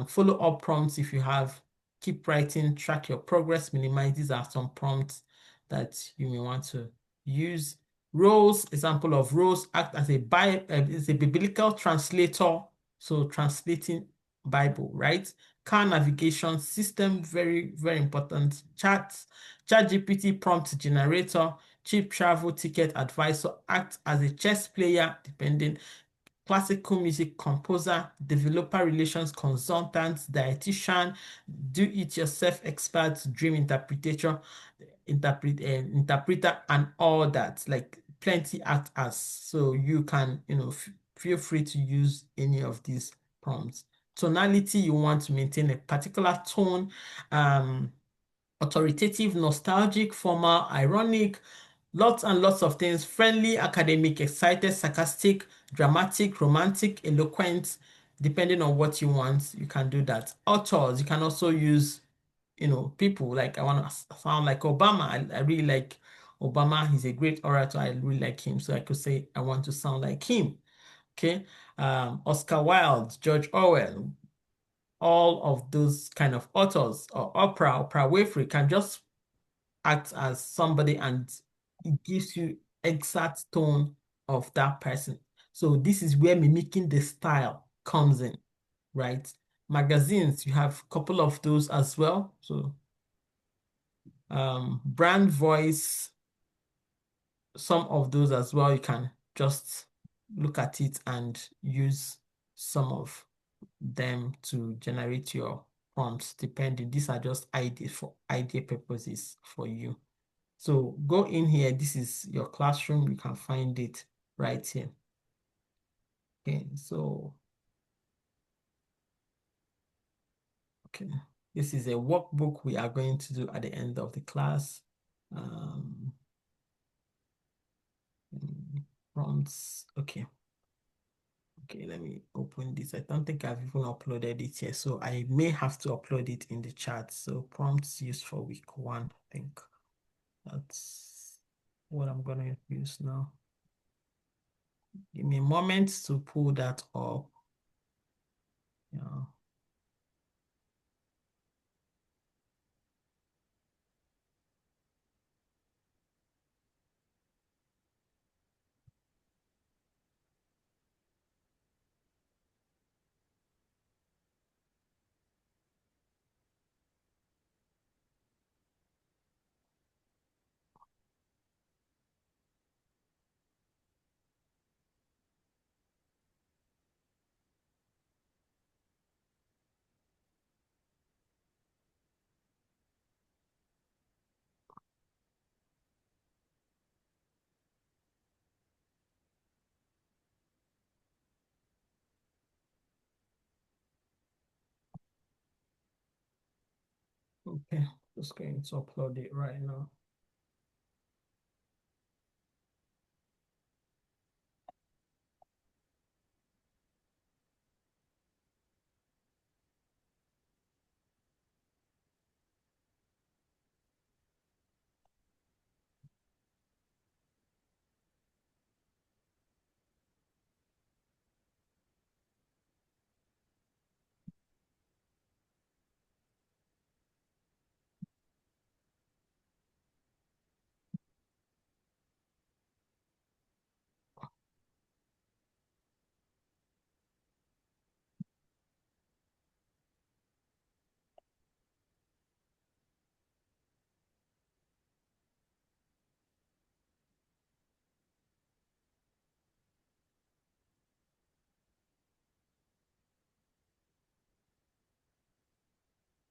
Follow-up prompts if you have, keep writing, track your progress, minimize. These are some prompts that you may want to use. Roles, example of roles act as is a biblical translator, so translating Bible, right? Car navigation system, very, very important. Chat GPT prompt generator, cheap travel ticket advisor, act as a chess player, depending. classical music composer, developer relations consultant, dietitian, do-it-yourself expert, dream interpreter, and all that. Like plenty act as. So you can, feel free to use any of these prompts. Tonality, you want to maintain a particular tone. Um, Authoritative, nostalgic, formal, ironic, lots and lots of things. Friendly, academic, excited, sarcastic, dramatic, romantic, eloquent, depending on what you want, you can do that. Authors, you can also use, people like I want to sound like Obama. I really like Obama. He's a great orator. I really like him. So I could say I want to sound like him. Okay. Oscar Wilde, George Orwell, all of those kind of authors, or Oprah Winfrey can just act as somebody and it gives you exact tone of that person. So this is where mimicking the style comes in, right? Magazines, you have a couple of those as well. So brand voice, some of those as well. You can just look at it and use some of them to generate your prompts, depending. These are just ideas for idea purposes for you. So go in here. This is your classroom. You can find it right here. Okay, so okay, this is a workbook we are going to do at the end of the class. Um, Prompts. Okay. Okay, let me open this. I don't think I've even uploaded it here, so I may have to upload it in the chat. So prompts used for week 1, I think. That's what I'm gonna use now. Give me a moment to pull that up. Yeah. Okay, just going to upload it right now.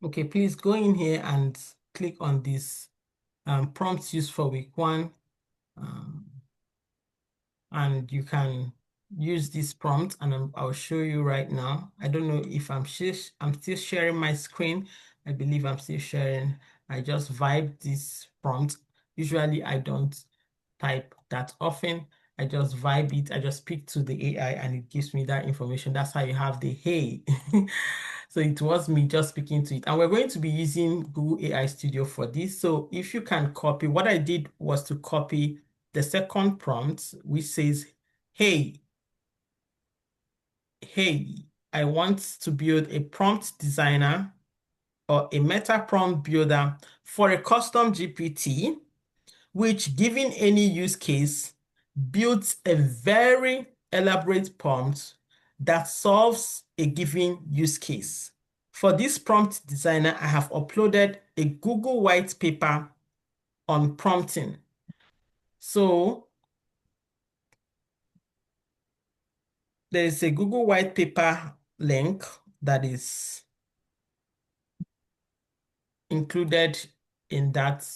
Okay, please go in here and click on this prompts used for week 1. Um, and you can use this prompt, and I'll show you right now. I don't know if I'm still sharing my screen. I believe I'm still sharing. I just vibe this prompt. Usually I don't type that often. I just vibe it. I just speak to the AI and it gives me that information. That's how you have the hey. So it was me just speaking to it. And we're going to be using Google AI Studio for this. So if you can copy, what I did was to copy the second prompt, which says, hey, I want to build a prompt designer or a meta prompt builder for a custom GPT, which, given any use case, builds a very elaborate prompt that solves a given use case. For this prompt designer, I have uploaded a Google white paper on prompting. So there is a Google white paper link that is included in that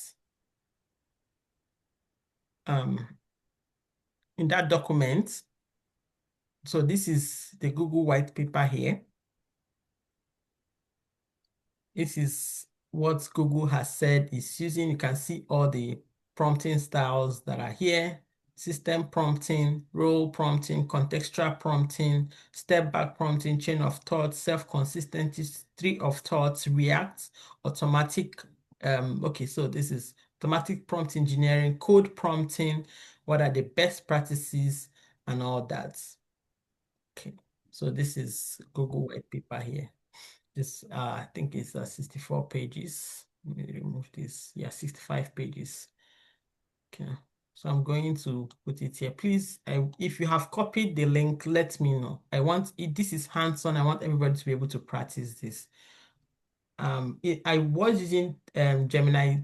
um, document. So this is the Google white paper here. This is what Google has said is using. You can see all the prompting styles that are here: system prompting, role prompting, contextual prompting, step back prompting, chain of thought, self-consistency, tree of thoughts, react, automatic. Okay, so this is automatic prompt engineering, code prompting, what are the best practices and all that. Okay, so this is Google white paper here. This, I think it's 64 pages. Let me remove this. Yeah, 65 pages. Okay. So I'm going to put it here. Please, if you have copied the link, let me know. I want it, this is hands-on. I want everybody to be able to practice this. I was using Gemini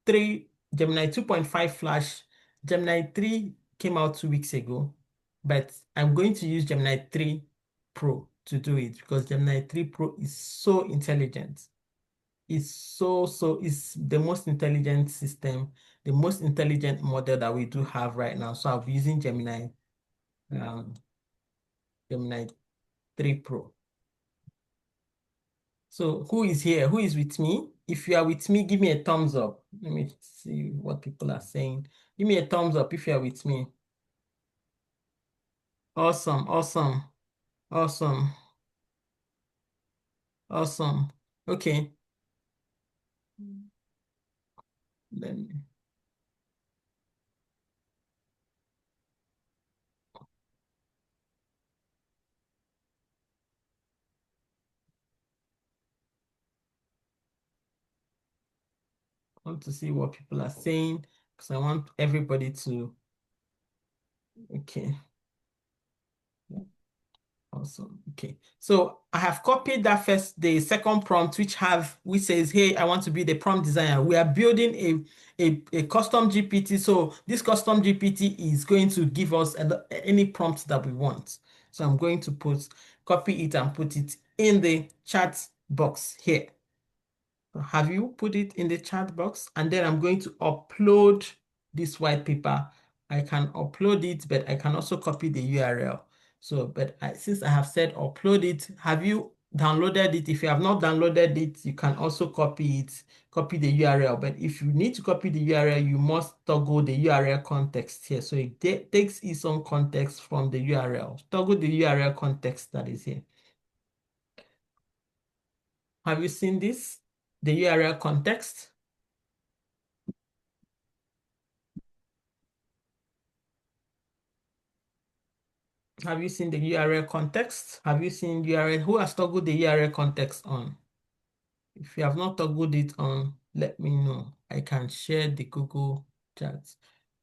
3, Gemini 2.5 Flash. Gemini 3 came out 2 weeks ago, but I'm going to use Gemini 3 Pro to do it because Gemini 3 Pro is so intelligent. It's the most intelligent system, the most intelligent model that we do have right now. So I'll be using um, Gemini 3 Pro. So who is here? Who is with me? If you are with me, give me a thumbs up. Let me see what people are saying. Give me a thumbs up if you are with me. Awesome, awesome, awesome, awesome. Okay. Let me, I want to see what people are saying because I want everybody to, okay. Awesome. Okay. So I have copied the second prompt, which says, hey, I want to be the prompt designer. We are building a custom GPT. So this custom GPT is going to give us any prompt that we want. So I'm going to copy it and put it in the chat box here. Have you put it in the chat box? And then I'm going to upload this white paper. I can upload it, but I can also copy the URL. So, but since I have said upload it, have you downloaded it? If you have not downloaded it, you can also copy it, copy the URL. But if you need to copy the URL, you must toggle the URL context here. So it takes its own context from the URL. Toggle the URL context that is here. Have you seen this? The URL context? Have you seen the URL context? Have you seen URL? Who has toggled the URL context on? If you have not toggled it on, let me know. I can share the Google chat.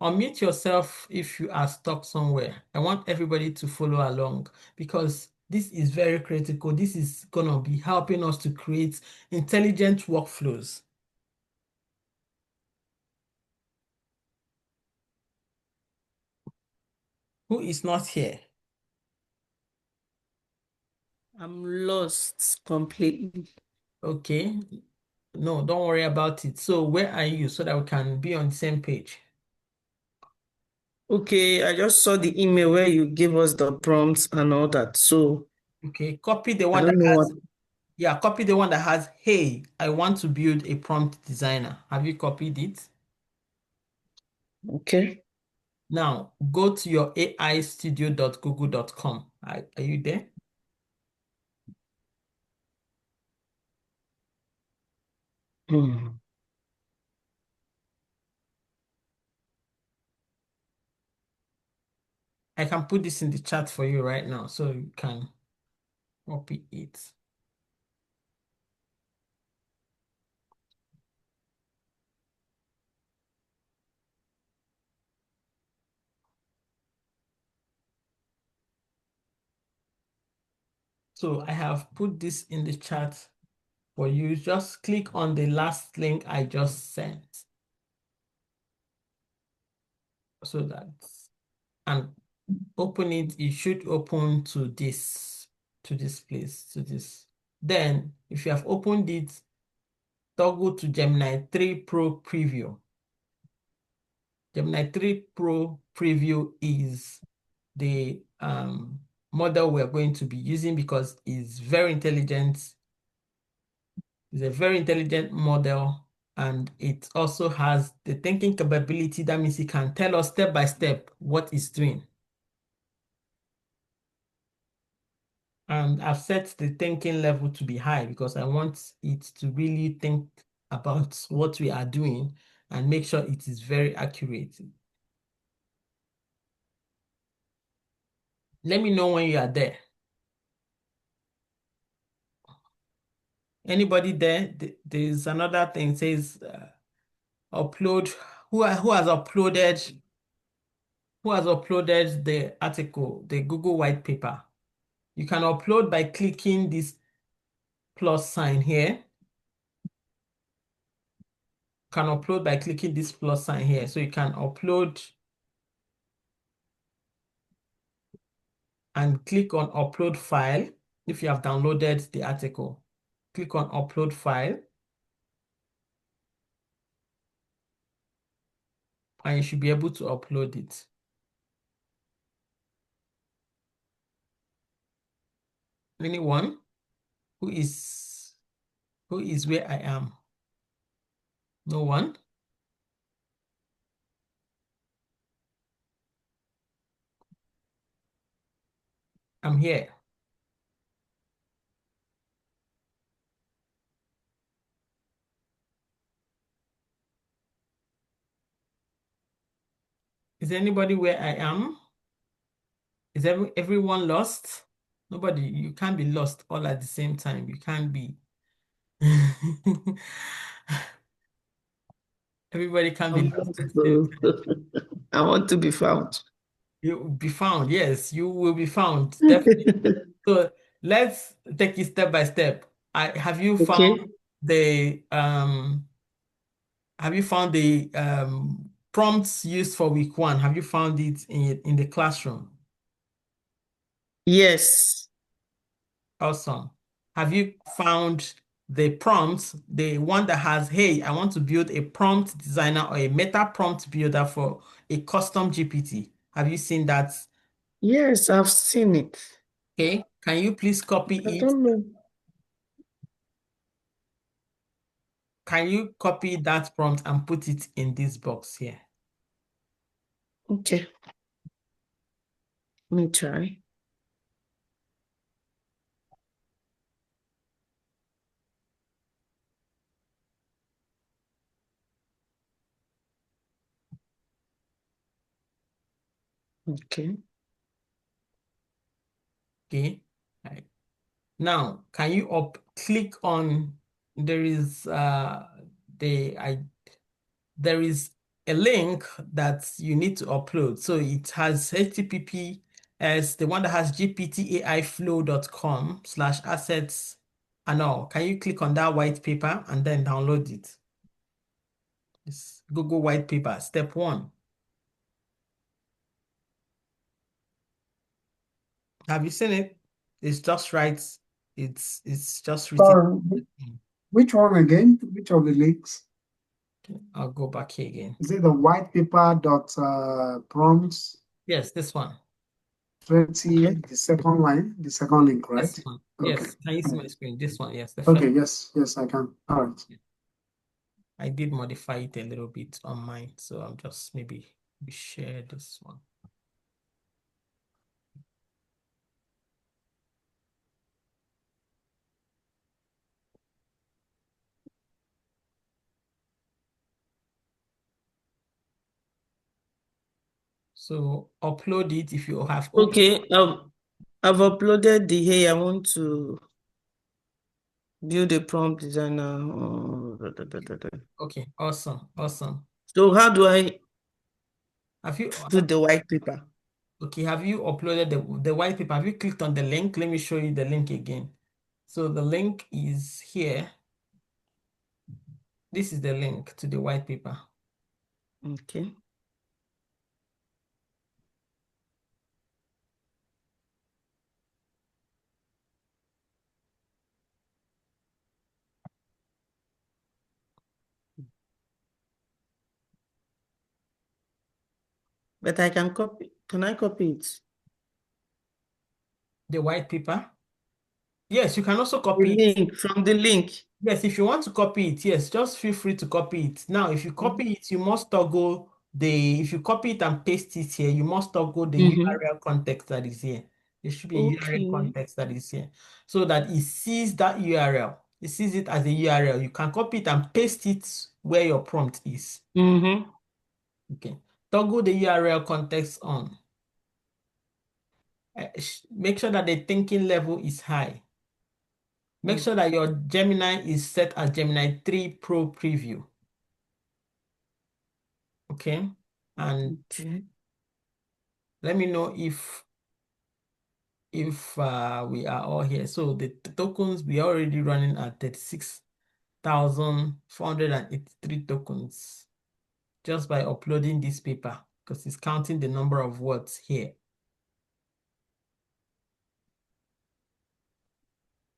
Unmute yourself if you are stuck somewhere. I want everybody to follow along because this is very critical. This is going to be helping us to create intelligent workflows. Who is not here? I'm lost completely. Okay. No, don't worry about it. So where are you so that we can be on the same page? Okay, I just saw the email where you gave us the prompts and all that. So Okay, copy the I one that don't know what. has, yeah, copy the one that has, hey, I want to build a prompt designer. Have you copied it? Okay. Now, go to your aistudio.google.com. Are you there? Hmm. I can put this in the chat for you right now so you can copy it. So I have put this in the chat for you. Just click on the last link I just sent. So that, and open it, it should open to this place, to this. Then, if you have opened it, toggle to Gemini 3 Pro Preview. Gemini 3 Pro Preview is the model we're going to be using because it's very intelligent. It's a very intelligent model, and it also has the thinking capability. That means it can tell us step by step what it's doing. And I've set the thinking level to be high because I want it to really think about what we are doing and make sure it is very accurate. Let me know when you are there. Anybody there? There's another thing, says upload. Who has uploaded? Who has uploaded the article, the Google white paper? You can upload by clicking this plus sign here. Can upload by clicking this plus sign here. So you can upload and click on upload file if you have downloaded the article. Click on upload file and you should be able to upload it. Anyone who is where I am? No one? I'm here. Is anybody where I am? Is everyone lost? Nobody, you can't be lost all at the same time. You can't be. Everybody can be I'm lost at lost, the same time. I want to be found. You will be found. Yes, you will be found. Definitely. So let's take it step by step. Have you found Okay. the prompts used for week 1? Have you found it in the classroom? Yes. Awesome. Have you found the prompts, the one that has, hey, I want to build a prompt designer or a meta prompt builder for a custom GPT? Have you seen that? Yes, I've seen it. Okay. Can you please copy I it? don't know. Can you copy that prompt and put it in this box here? Okay. Let me try. Okay. Okay. Right. Now, can you click on, there is there is a link that you need to upload. So it has HTTPS, the one that has gptaiflow.com/assets and all. Can you click on that white paper and then download it? It's Google white paper, step 1. Have you seen it? It's just right. It's just written. Sorry, which one again? Which of the links? I'll go back here again. Is it the white paper dot prompts Yes, this one. 20, the second line, the second link, This right? one. Okay. Yes. Can you see my screen? This one. Yes, the first. Okay, yes, I can. All right. I did modify it a little bit on mine, so I'll just maybe share this one. So upload it if you have opened. Okay. I've uploaded the hey, I want to build a prompt designer. Okay, awesome, awesome. So how do I Have you do the white paper? okay, have you uploaded the white paper? Have you clicked on the link? Let me show you the link again. So the link is here. This is the link to the white paper. Okay. But I can copy. Can I copy it? The white paper. Yes, you can also The copy it. link, from the link. Yes, if you want to copy it, yes, just feel free to copy it. Now, if you copy it, you must toggle if you copy it and paste it here, you must toggle the Mm-hmm. URL context that is here. There should be a URL Okay. context that is here so that it sees that URL. It sees it as a URL. You can copy it and paste it where your prompt is. Mm-hmm. Okay. Toggle the URL context on. Make sure that the thinking level is high. Make sure that your Gemini is set as Gemini 3 Pro Preview. Okay. And Okay. let me know if we are all here. So the tokens, we are already running at 36,483 tokens just by uploading this paper because it's counting the number of words here.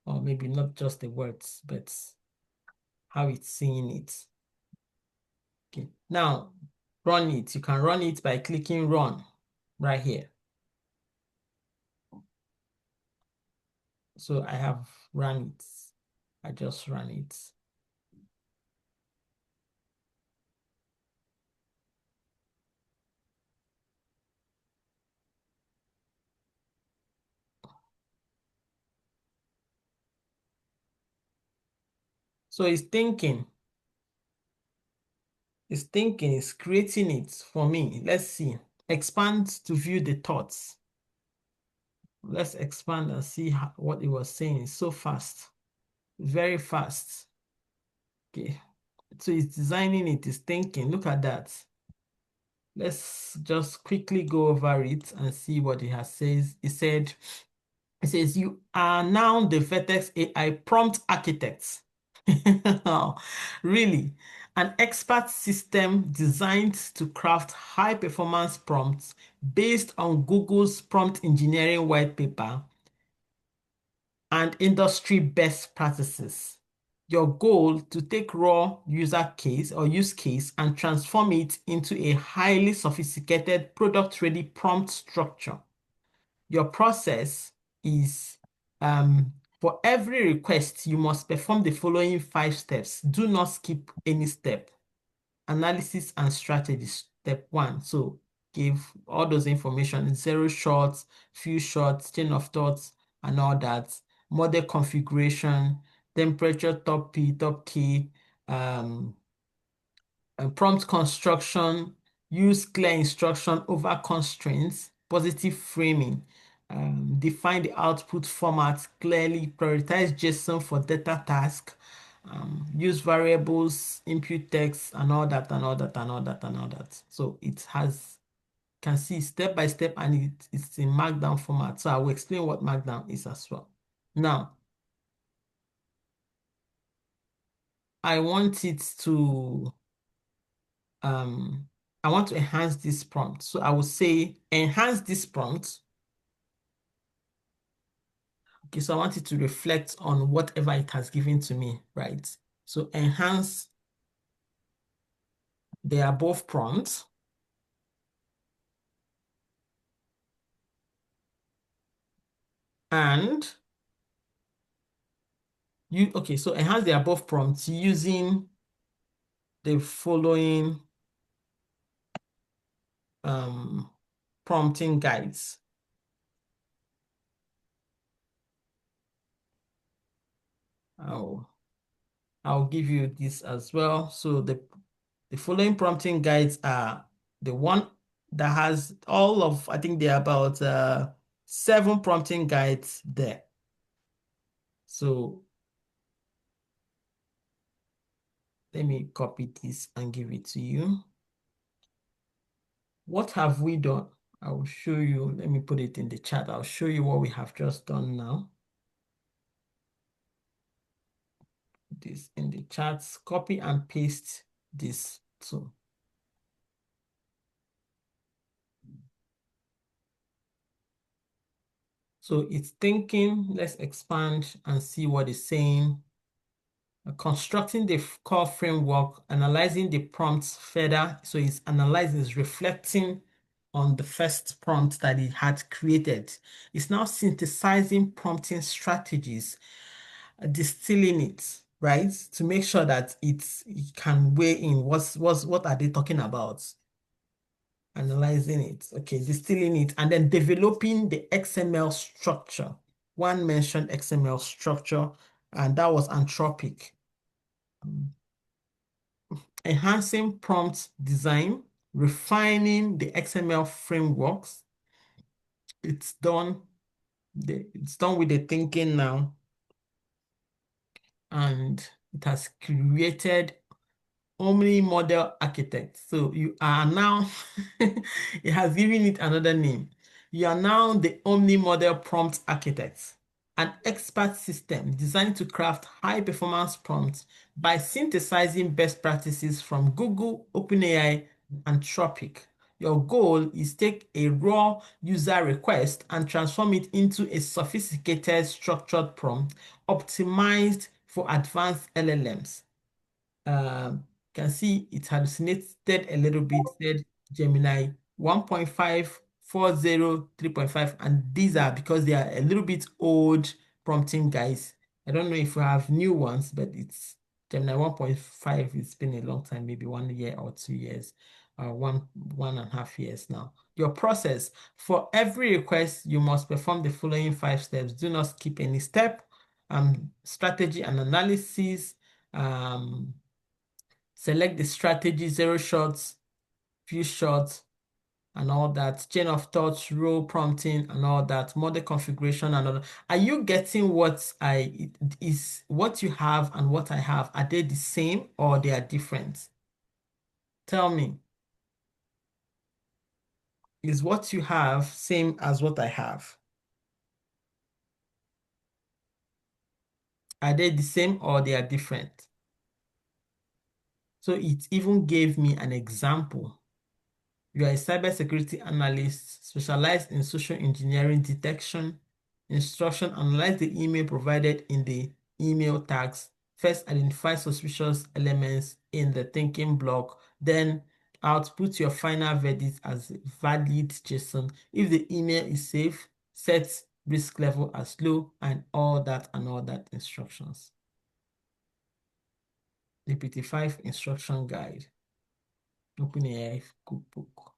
Or maybe not just the words, but how it's seeing it. Okay. Now, run it. You can run it by clicking run right here. So I have run it. I just ran it. So it's thinking. It's thinking, it's creating it for me. Let's see. Expand to view the thoughts. Let's expand and see what it was saying. It's so fast. Very fast. Okay. So it's designing it, it's thinking. Look at that. Let's just quickly go over it and see what it has says. It says you are now the Vertex AI prompt architects. Really, an expert system designed to craft high-performance prompts based on Google's prompt engineering white paper and industry best practices. Your goal to take raw user case or use case and transform it into a highly sophisticated product-ready prompt structure. Your process is for every request, you must perform the following 5 steps. Do not skip any step. Analysis and strategy, step 1. So give all those information, 0 shots, few shots, chain of thoughts, and all that. Model configuration, temperature, top P, top K, prompt construction, use clear instruction over constraints, positive framing, define the output format clearly, prioritize JSON for data task, use variables, input text, and all that, and all that, and all that, and all that. So it has, can see step by step, and it's in Markdown format. So I will explain what Markdown is as well. Now, I want it to I want to enhance this prompt. So I will say enhance this prompt. Okay, so I want it to reflect on whatever it has given to me, right? So enhance the above prompts. And okay, so enhance the above prompts using the following prompting guides. I'll give you this as well. So the following prompting guides are the one that has all of, I think there are about 7 prompting guides there. So let me copy this and give it to you. What have we done? I will show you. Let me put it in the chat. I'll show you what we have just done now. This in the chats, copy and paste this too. So it's thinking, let's expand and see what it's saying. Constructing the core framework, analyzing the prompts further. So it's analyzing, it's reflecting on the first prompt that it had created. It's now synthesizing prompting strategies, distilling it, right? To make sure that it can weigh in what are they talking about? Analyzing it, okay, distilling it, and then developing the XML structure. One mentioned XML structure, and that was Anthropic. Enhancing prompt design, refining the XML frameworks. It's done. It's done with the thinking now, and it has created Omni Model Architect. So you are now, it has given it another name. You are now the Omni Model Prompt Architect, an expert system designed to craft high performance prompts by synthesizing best practices from Google, OpenAI, and Anthropic. Your goal is take a raw user request and transform it into a sophisticated structured prompt optimized for advanced LLMs. Can see it hallucinated a little bit, said Gemini 1.5, 4.0, 3.5, and these are because they are a little bit old prompting guys. I don't know if we have new ones, but it's Gemini 1.5. It's been a long time, maybe 1 year or 2 years, 1.5 years now. Your process: for every request, you must perform the following 5 steps. Do not skip any step. Strategy and analysis. Select the strategy, 0 shots, few shots, and all that. Chain of thoughts, role prompting, and all that. Model configuration and all that. Are you getting what what you have and what I have? Are they the same or they are different? Tell me. Is what you have same as what I have? Are they the same or they are different? So it even gave me an example. You are a cybersecurity analyst specialized in social engineering detection. Instruction: analyze the email provided in the email tags. First, identify suspicious elements in the thinking block. Then, output your final verdict as valid JSON. If the email is safe, set risk level as low, and all that instructions. GPT-5 instruction guide. OpenAI cookbook.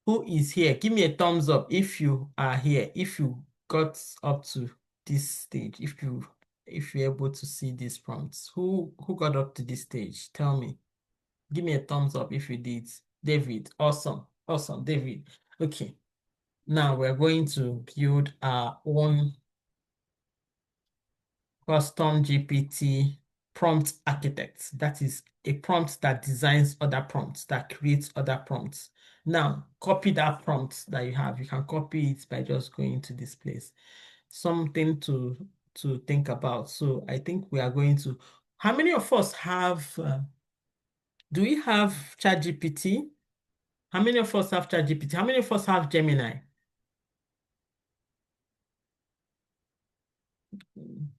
Who is here? Give me a thumbs up if you are here, if you got up to this stage, if you're able to see these prompts. Who got up to this stage? Tell me. Give me a thumbs up if you did. David, awesome. Awesome, David. Okay. Now we're going to build our own custom GPT prompt architect. That is a prompt that designs other prompts, that creates other prompts. Now, copy that prompt that you have. You can copy it by just going to this place. Something to think about. So I think we are going to. How many of us have? Do we have ChatGPT? How many of us have ChatGPT? How many of us have Gemini?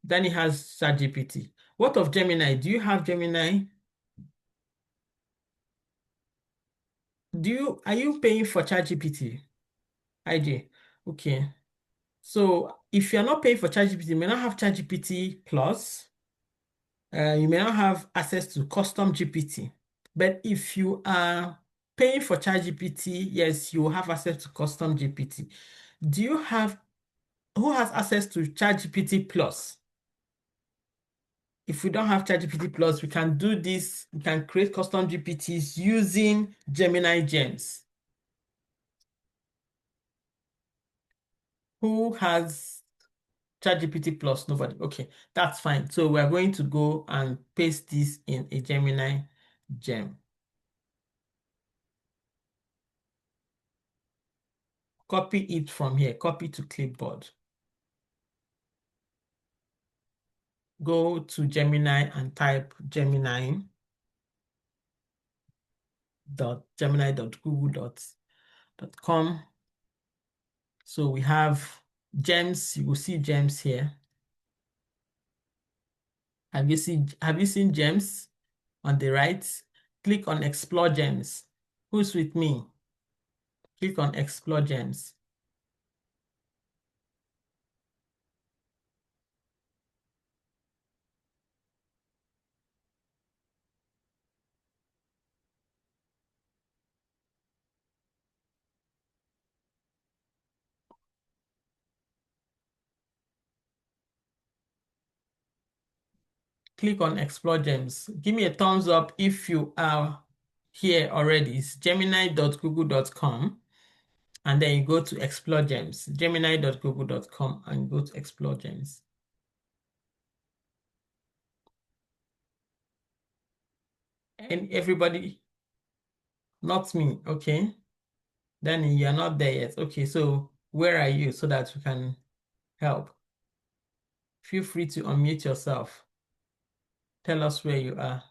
Danny has ChatGPT. What of Gemini? Do you have Gemini? Are you paying for ChatGPT? IJ. Okay. So if you're not paying for ChatGPT, you may not have ChatGPT Plus. You may not have access to custom GPT. But if you are paying for ChatGPT, yes, you will have access to custom GPT. Who has access to ChatGPT Plus? If we don't have ChatGPT Plus, we can do this. We can create custom GPTs using Gemini Gems. Who has ChatGPT Plus? Nobody. Okay, that's fine. So we're going to go and paste this in a Gemini gem. Copy it from here. Copy to clipboard. Go to Gemini and type gemini.google.com. So we have gems. You will see gems here. Have you seen gems on the right? Click on explore gems. Who's with me? Click on Explore Gems. Click on Explore Gems. Give me a thumbs up if you are here already. It's gemini.google.com. And then you go to Explore Gems, gemini.google.com, and go to Explore Gems. And everybody, not me, okay? Danny, you're not there yet. Okay, so where are you so that we can help? Feel free to unmute yourself. Tell us where you are.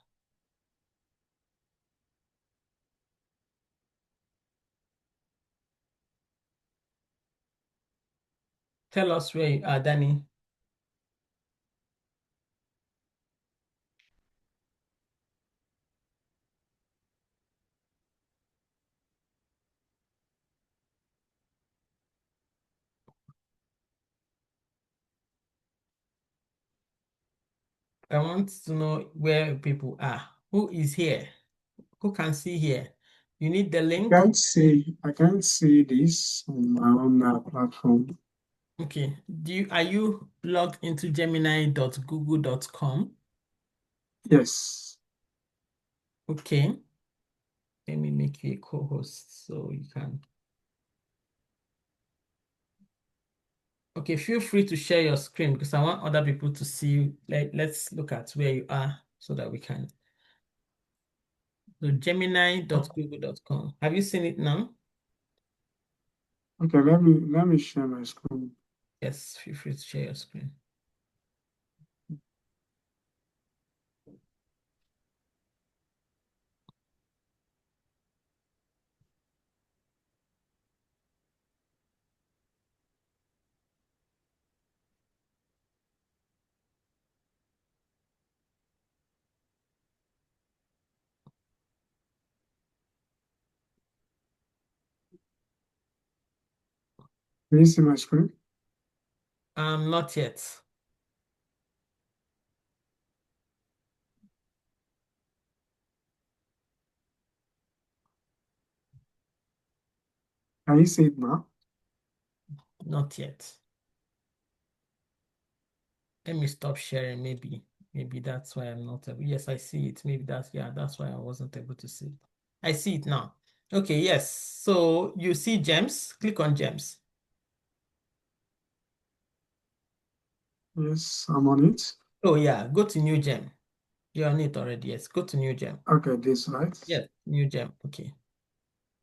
Tell us where you are, Danny. I want to know where people are. Who is here? Who can see here? You need the link? I can't see this on my own platform. Okay. Are you logged into gemini.google.com? Yes. Okay. Let me make you a co-host so you can. Okay, feel free to share your screen because I want other people to see. Let's look at where you are so that we can. So gemini.google.com. Have you seen it now? Okay, let me share my screen. Yes, feel free to share your screen. Can you see my screen? Not yet. Can you see it now? Not yet. Let me stop sharing. Maybe that's why I'm not able. Yes, I see it. Maybe that's why I wasn't able to see it. I see it now. Okay, yes. So you see gems. Click on gems. Yes, I'm on it. Oh yeah, go to new gem. You're on it already. Yes, go to new gem. Okay, this right? Yes, new gem. Okay.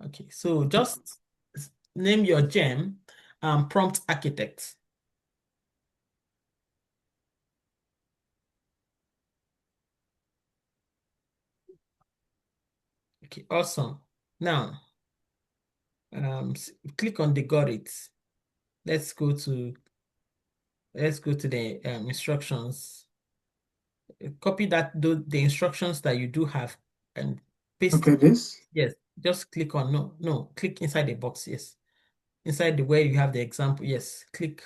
Okay. So just name your gem prompt architect. Okay, awesome. Now click on the got it. Let's go to the instructions. Copy the instructions that you do have and paste Okay, it. this? Yes, just click on no, click inside the box. Yes, inside the where you have the example. Yes, click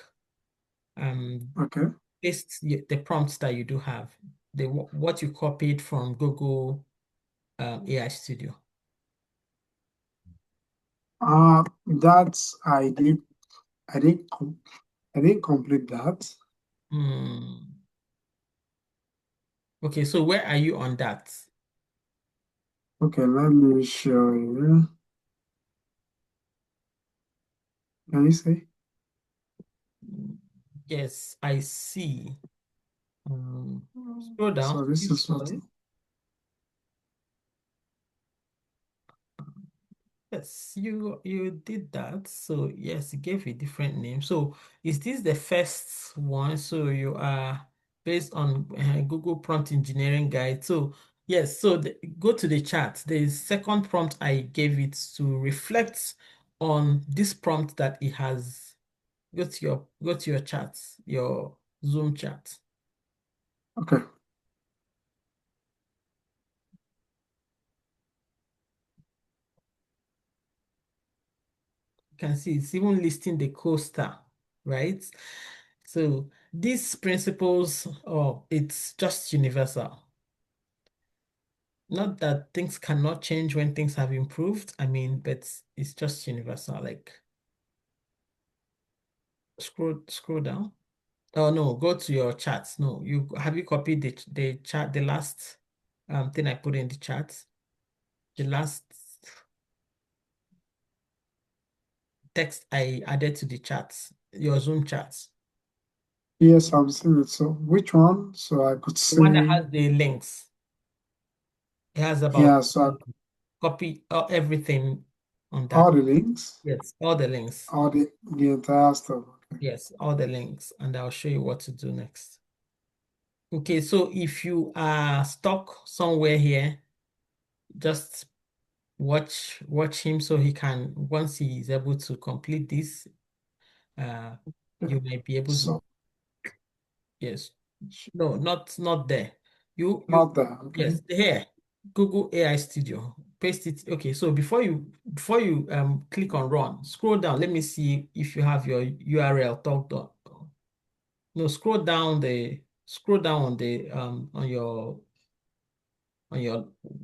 Okay. paste the prompts that you do have, what you copied from Google AI Studio. That's I didn't complete that. Hmm. Okay, so where are you on that? Okay, let me show you. Can you see? Yes, I see. Scroll down. So this Keep is what. scrolling. Yes, you did that. So yes, you gave a different name. So is this the first one? So you are based on Google Prompt Engineering Guide. So yes, so go to the chat. The second prompt I gave it to reflect on this prompt that it has. Go to your chat, your Zoom chat. Okay. can see it's even listing the coaster, right? So these principles, oh, it's just universal. Not that things cannot change when things have improved. I mean, but it's just universal. Like scroll down. Oh no, go to your charts. No, you copied the chart, the last thing I put in the chat, the last text I added to the charts, your Zoom charts. Yes, I've seen it. So which one? So I could The one that see. has the links. It has about Yeah, so copy everything on all that. the links, Yes, all the links. all the entire stuff. Okay. Yes, all the links, and I'll show you what to do next. Okay, so if you are stuck somewhere here, just watch him so he can, once he is able to complete this, Yeah. you might be able to, So yes. No, not there. You not there. Okay. yes, here. Google AI Studio. Paste it. Okay, so before you click on run, scroll down. Let me see if you have your URL talked on. No, scroll down on the on your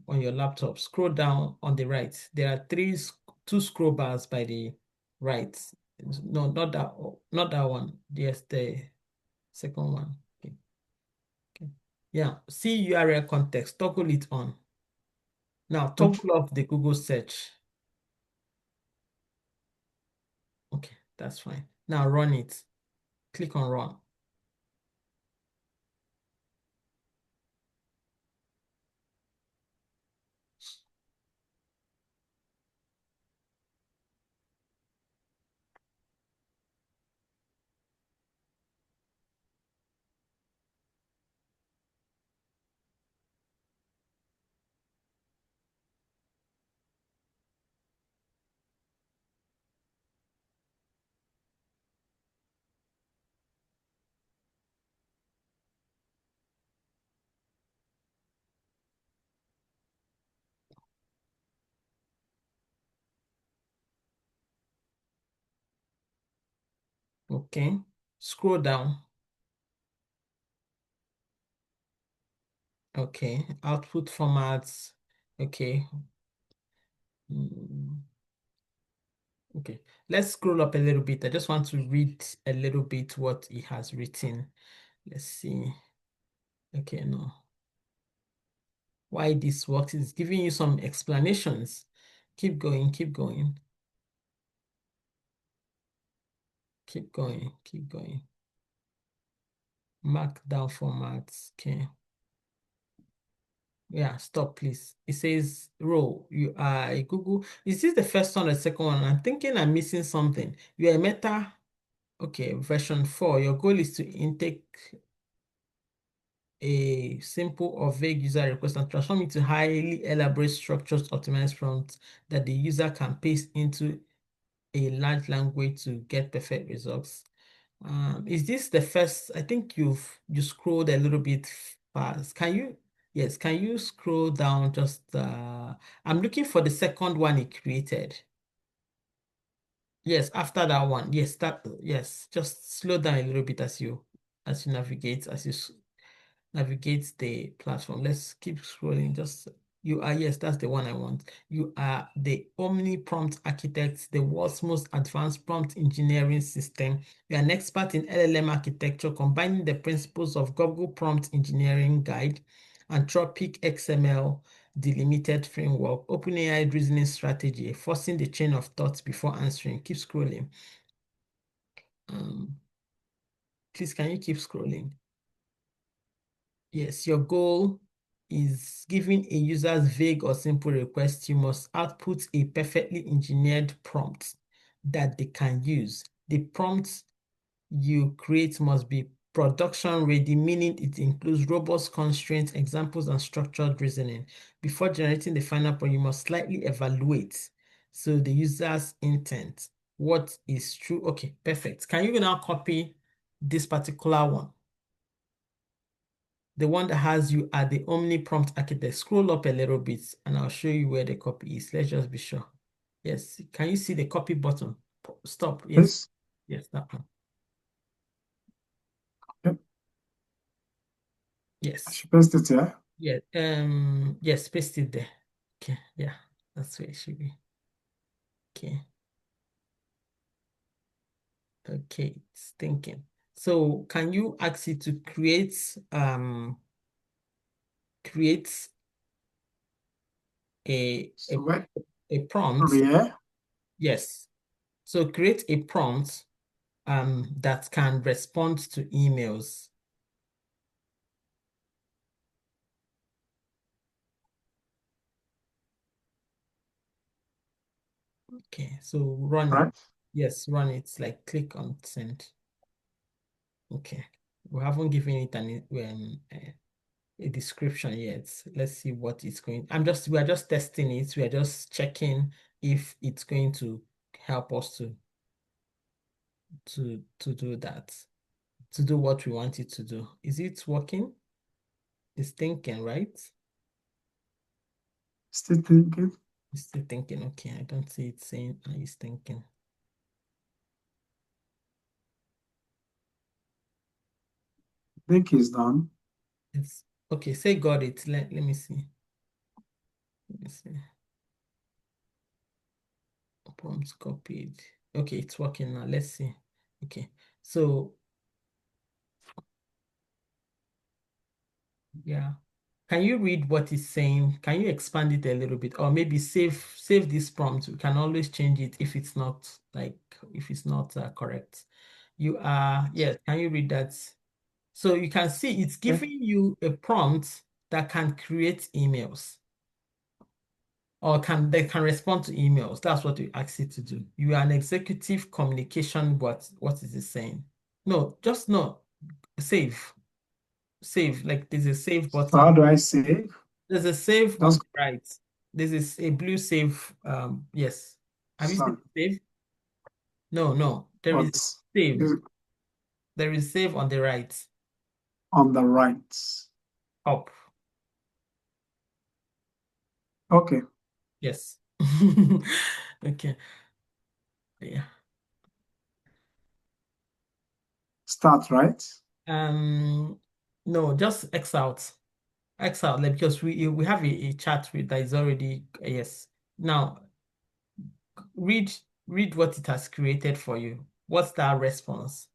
on your laptop. Scroll down on the right. There are two scroll bars by the right. No, not that one. Yes, the second one. Okay. Okay. Yeah. See URL context. Toggle it on. Now Okay. toggle off the Google search. Okay, that's fine. Now run it. Click on run. Okay. Scroll down. Okay. Output formats. Okay. Mm, okay. Let's scroll up a little bit. I just want to read a little bit what he has written. Let's see. Okay, no. Why this works is giving you some explanations. Keep going, keep going, keep going, keep going. Markdown formats. Okay. Yeah, stop, please. It says, row, you are a Google. Is this the first one or the second one? I'm thinking I'm missing something. You are a Meta. Okay, version 4. Your goal is to intake a simple or vague user request and transform it to highly elaborate structures optimized prompts that the user can paste into a large language to get perfect results. Is this the first? I think you scrolled a little bit fast. Can you? Yes, can you scroll down just I'm looking for the second one he created. Yes, after that one. Yes, yes, just slow down a little bit as you navigate, navigate the platform. Let's keep scrolling. Just you are, yes, that's the one I want. You are the Omni Prompt Architect, the world's most advanced prompt engineering system. You are an expert in LLM architecture, combining the principles of Google Prompt Engineering Guide, Anthropic XML delimited framework, OpenAI reasoning strategy, forcing the chain of thoughts before answering. Keep scrolling. Um, please, can you keep scrolling? Yes, your goal is giving a user's vague or simple request. You must output a perfectly engineered prompt that they can use. The prompt you create must be production ready, meaning it includes robust constraints, examples, and structured reasoning. Before generating the final prompt, you must slightly evaluate so the user's intent. What is true? Okay, perfect. Can you now copy this particular one? The one that has you at the Omni Prompt Architect. Scroll up a little bit and I'll show you where the copy is. Let's just be sure. Yes, can you see the copy button? Stop. Yes. This? Yes, that one. Okay. I Yes. should paste it here. Yeah. Yes, paste it there. Okay. Yeah. That's where it should be. Okay. Okay. It's thinking. So can you ask it to create a So where? a prompt? Here. Yes. So create a prompt that can respond to emails. Okay, so run it. Right. Yes, run it. Like click on send. Okay, we haven't given it a description yet. Let's see what it's going. We are just testing it. We are just checking if it's going to help us to do that, to do what we want it to do. Is it working? It's thinking, right? Still thinking. It's still thinking. Okay, I don't see it saying it's thinking. Think is done. It's okay. Say got it. Let me see. Let me see. Prompts copied. Okay, it's working now. Let's see. Okay, so yeah. Can you read what it's saying? Can you expand it a little bit, or maybe save this prompt? We can always change it if it's not correct. You are yes. Can you read that? So you can see it's Okay. giving you a prompt that can create emails or they can respond to emails. That's what we ask it to do. You are an executive communication bot. What is it saying? No, just no. Save. Save. Like there's a save So how button. do I save? There's a save on Just the right. This is a blue save. Yes. Have you seen son. save? No, no. There is But save. is There is save on the right. on the right. Up. Okay. Yes. Okay. Yeah. Start right. No, just X out. X out, like, because we have a chat with that is already yes. Now read read what it has created for you. What's that response?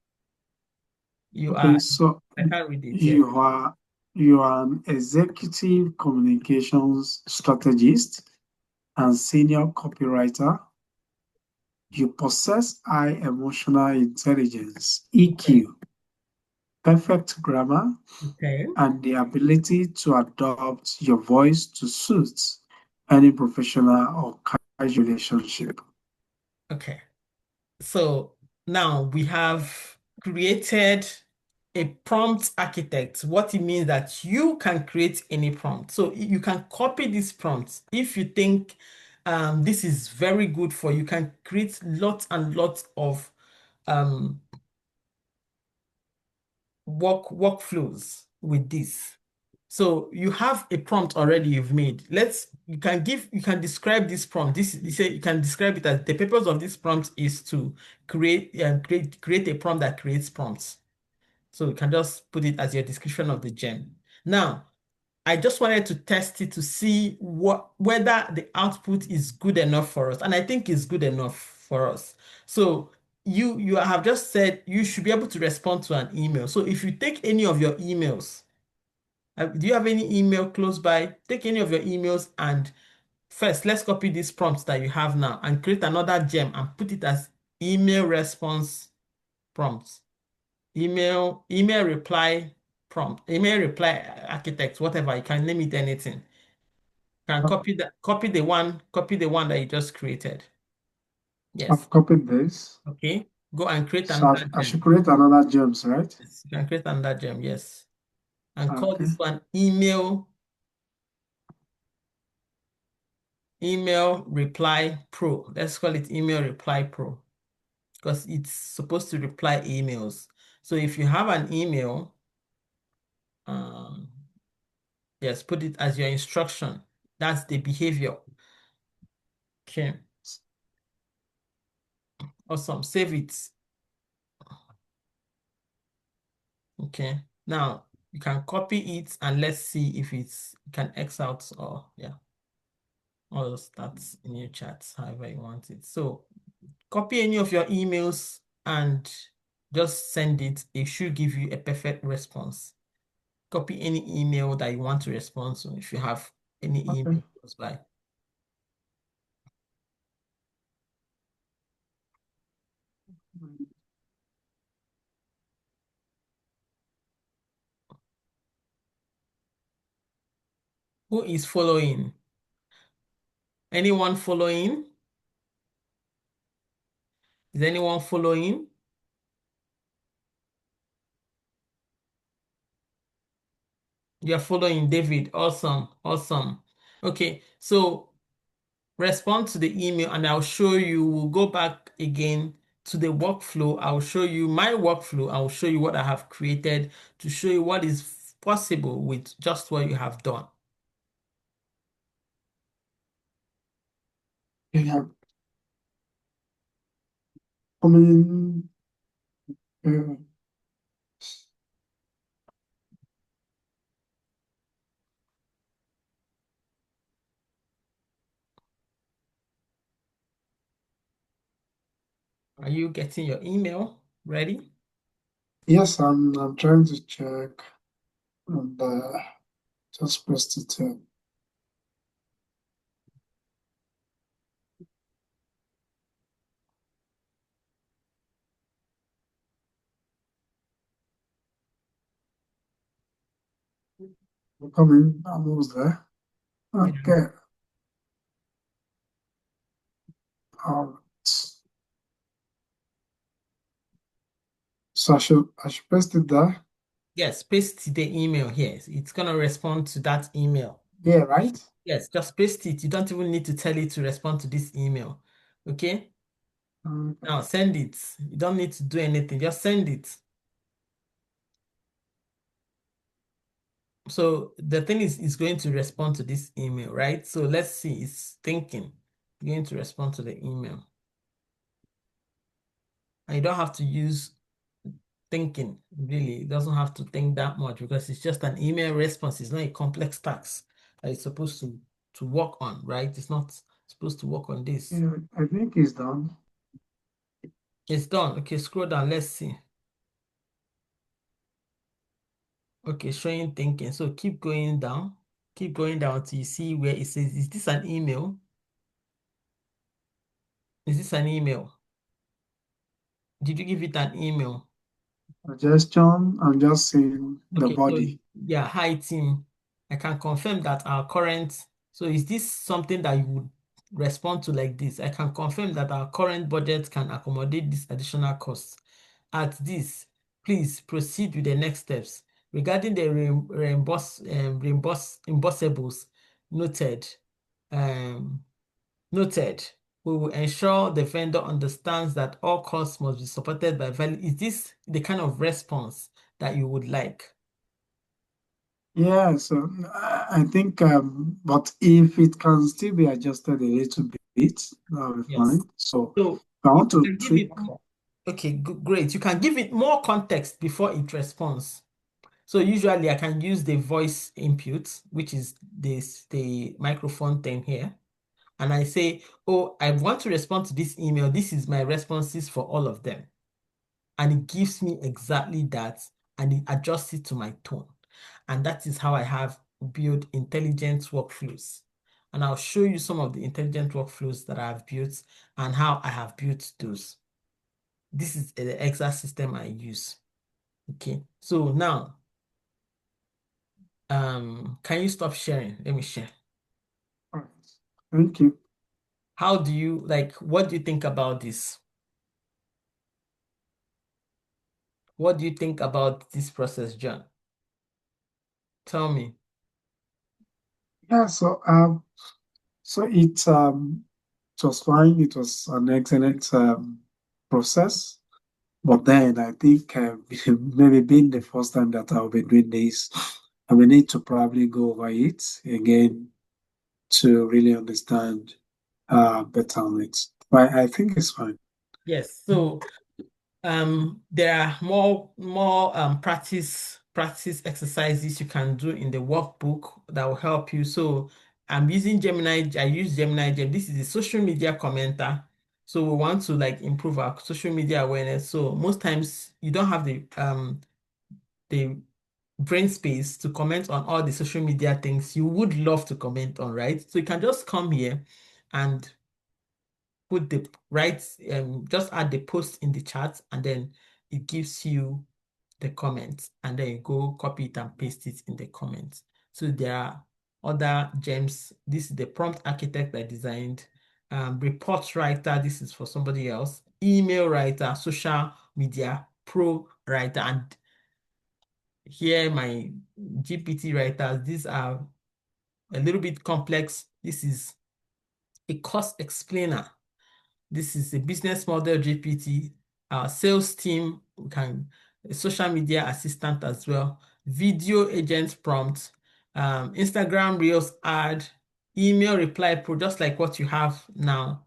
You are Okay. So I can't read it yet. you are you are an executive communications strategist and senior copywriter. You possess high emotional intelligence, EQ, perfect grammar, Okay. and the ability to adapt your voice to suit any professional or casual relationship. Okay. So now we have created a prompt architect. What it means that you can create any prompt. So you can copy this prompt. If you think this is very good for you, can create lots and lots of um, workflows with this. So you have a prompt already you've made. You can describe this prompt. You say you can describe it as the purpose of this prompt is to create a prompt that creates prompts. So you can just put it as your description of the gem. Now, I just wanted to test it to see whether the output is good enough for us. And I think it's good enough for us. So you have just said you should be able to respond to an email. So if you take any of your emails, do you have any email close by? Take any of your emails and first let's copy these prompts that you have now and create another gem and put it as email response prompts. Email reply prompt, email reply architect, whatever. You can name it anything. You can copy the one that you just created. Yes. I've copied this. Okay. Go and create So another I should gem. create another gems, right? Yes. You can create another gem. Yes. And call Okay. this one email reply pro. Let's call it email reply pro because it's supposed to reply emails. So if you have an email, um, yes, put it as your instruction. That's the behavior. Okay. Awesome. Save it. Okay. Now you can copy it and let's see if you can X out or yeah. Or start a new chat, however you want it. So copy any of your emails and just send it. It should give you a perfect response. Copy any email that you want to respond to if you have any Okay. email close by. Who is following? Anyone following? Is anyone following? You're following, David. Awesome. Awesome. Okay, so respond to the email and I'll show you. We'll go back again to the workflow. I'll show you my workflow. I'll show you what I have created to show you what is possible with just what you have done. Yeah. I mean, uh, Are you getting your email ready? yes, I'm trying to check and just pressed it. Coming, almost there. Yeah. Okay. All right. So I should paste it there. Yes, paste the email here. It's gonna respond to that email. Yeah, right? Yes, just paste it. You don't even need to tell it to respond to this email. Okay? Okay. Now send it. You don't need to do anything. Just send it. So the thing is, it's going to respond to this email, right? So let's see. It's thinking. Going to respond to the email. And you don't have to use thinking, really. It doesn't have to think that much because it's just an email response. It's not a complex task that it's supposed to work on, right? It's not supposed to work on this. Yeah, I think it's done. It's done. Okay, scroll down. Let's see. Okay, showing thinking. So keep going down. Keep going down till you see where it says, is this an email? Is this an email? Did you give it an email? Suggestion, I'm just seeing the Okay, so body. yeah, hi team. I can confirm that our current, so is this something that you would respond to like this? I can confirm that our current budget can accommodate this additional cost. At this, please proceed with the next steps. Regarding the reimbursables, noted. Um, Noted. We will ensure the vendor understands that all costs must be supported by valid. Is this the kind of response that you would like? Yeah, so I think, but if it can still be adjusted a little bit, that'll be Yes. fine. So So if I you want to can give tweak, it more. Okay, great. You can give it more context before it responds. So usually I can use the voice input, which is the microphone thing here. And I say, oh, I want to respond to this email. This is my responses for all of them. And it gives me exactly that and it adjusts it to my tone. And that is how I have built intelligent workflows. And I'll show you some of the intelligent workflows that I have built and how I have built those. This is the exact system I use. Okay, so now, can you stop sharing? Let me share. all right. Thank you. How do you what do you think about this? What do you think about this process, John? Tell me. Yeah, so it was fine. It was an excellent process. But then I think maybe being the first time that I'll be doing this, I will need to probably go over it again to really understand better on it. But I think it's fine. Yes. So there are more practice exercises you can do in the workbook that will help you. So I'm using Gemini. I use Gemini Gem. This is a social media commenter. So we want to like improve our social media awareness. So most times you don't have the brain space to comment on all the social media things you would love to comment on, right? So you can just come here and put the right, just add the post in the chat, and then it gives you the comments, and then you go copy it and paste it in the comments. So there are other gems. This is the prompt architect I designed. Report writer, this is for somebody else. Email writer, social media pro writer, and here my GPT writers. These are a little bit complex. This is a cost explainer. This is a business model GPT, our sales team, we can a social media assistant as well, video agent prompt, Instagram Reels ad, email reply pro, just like what you have now.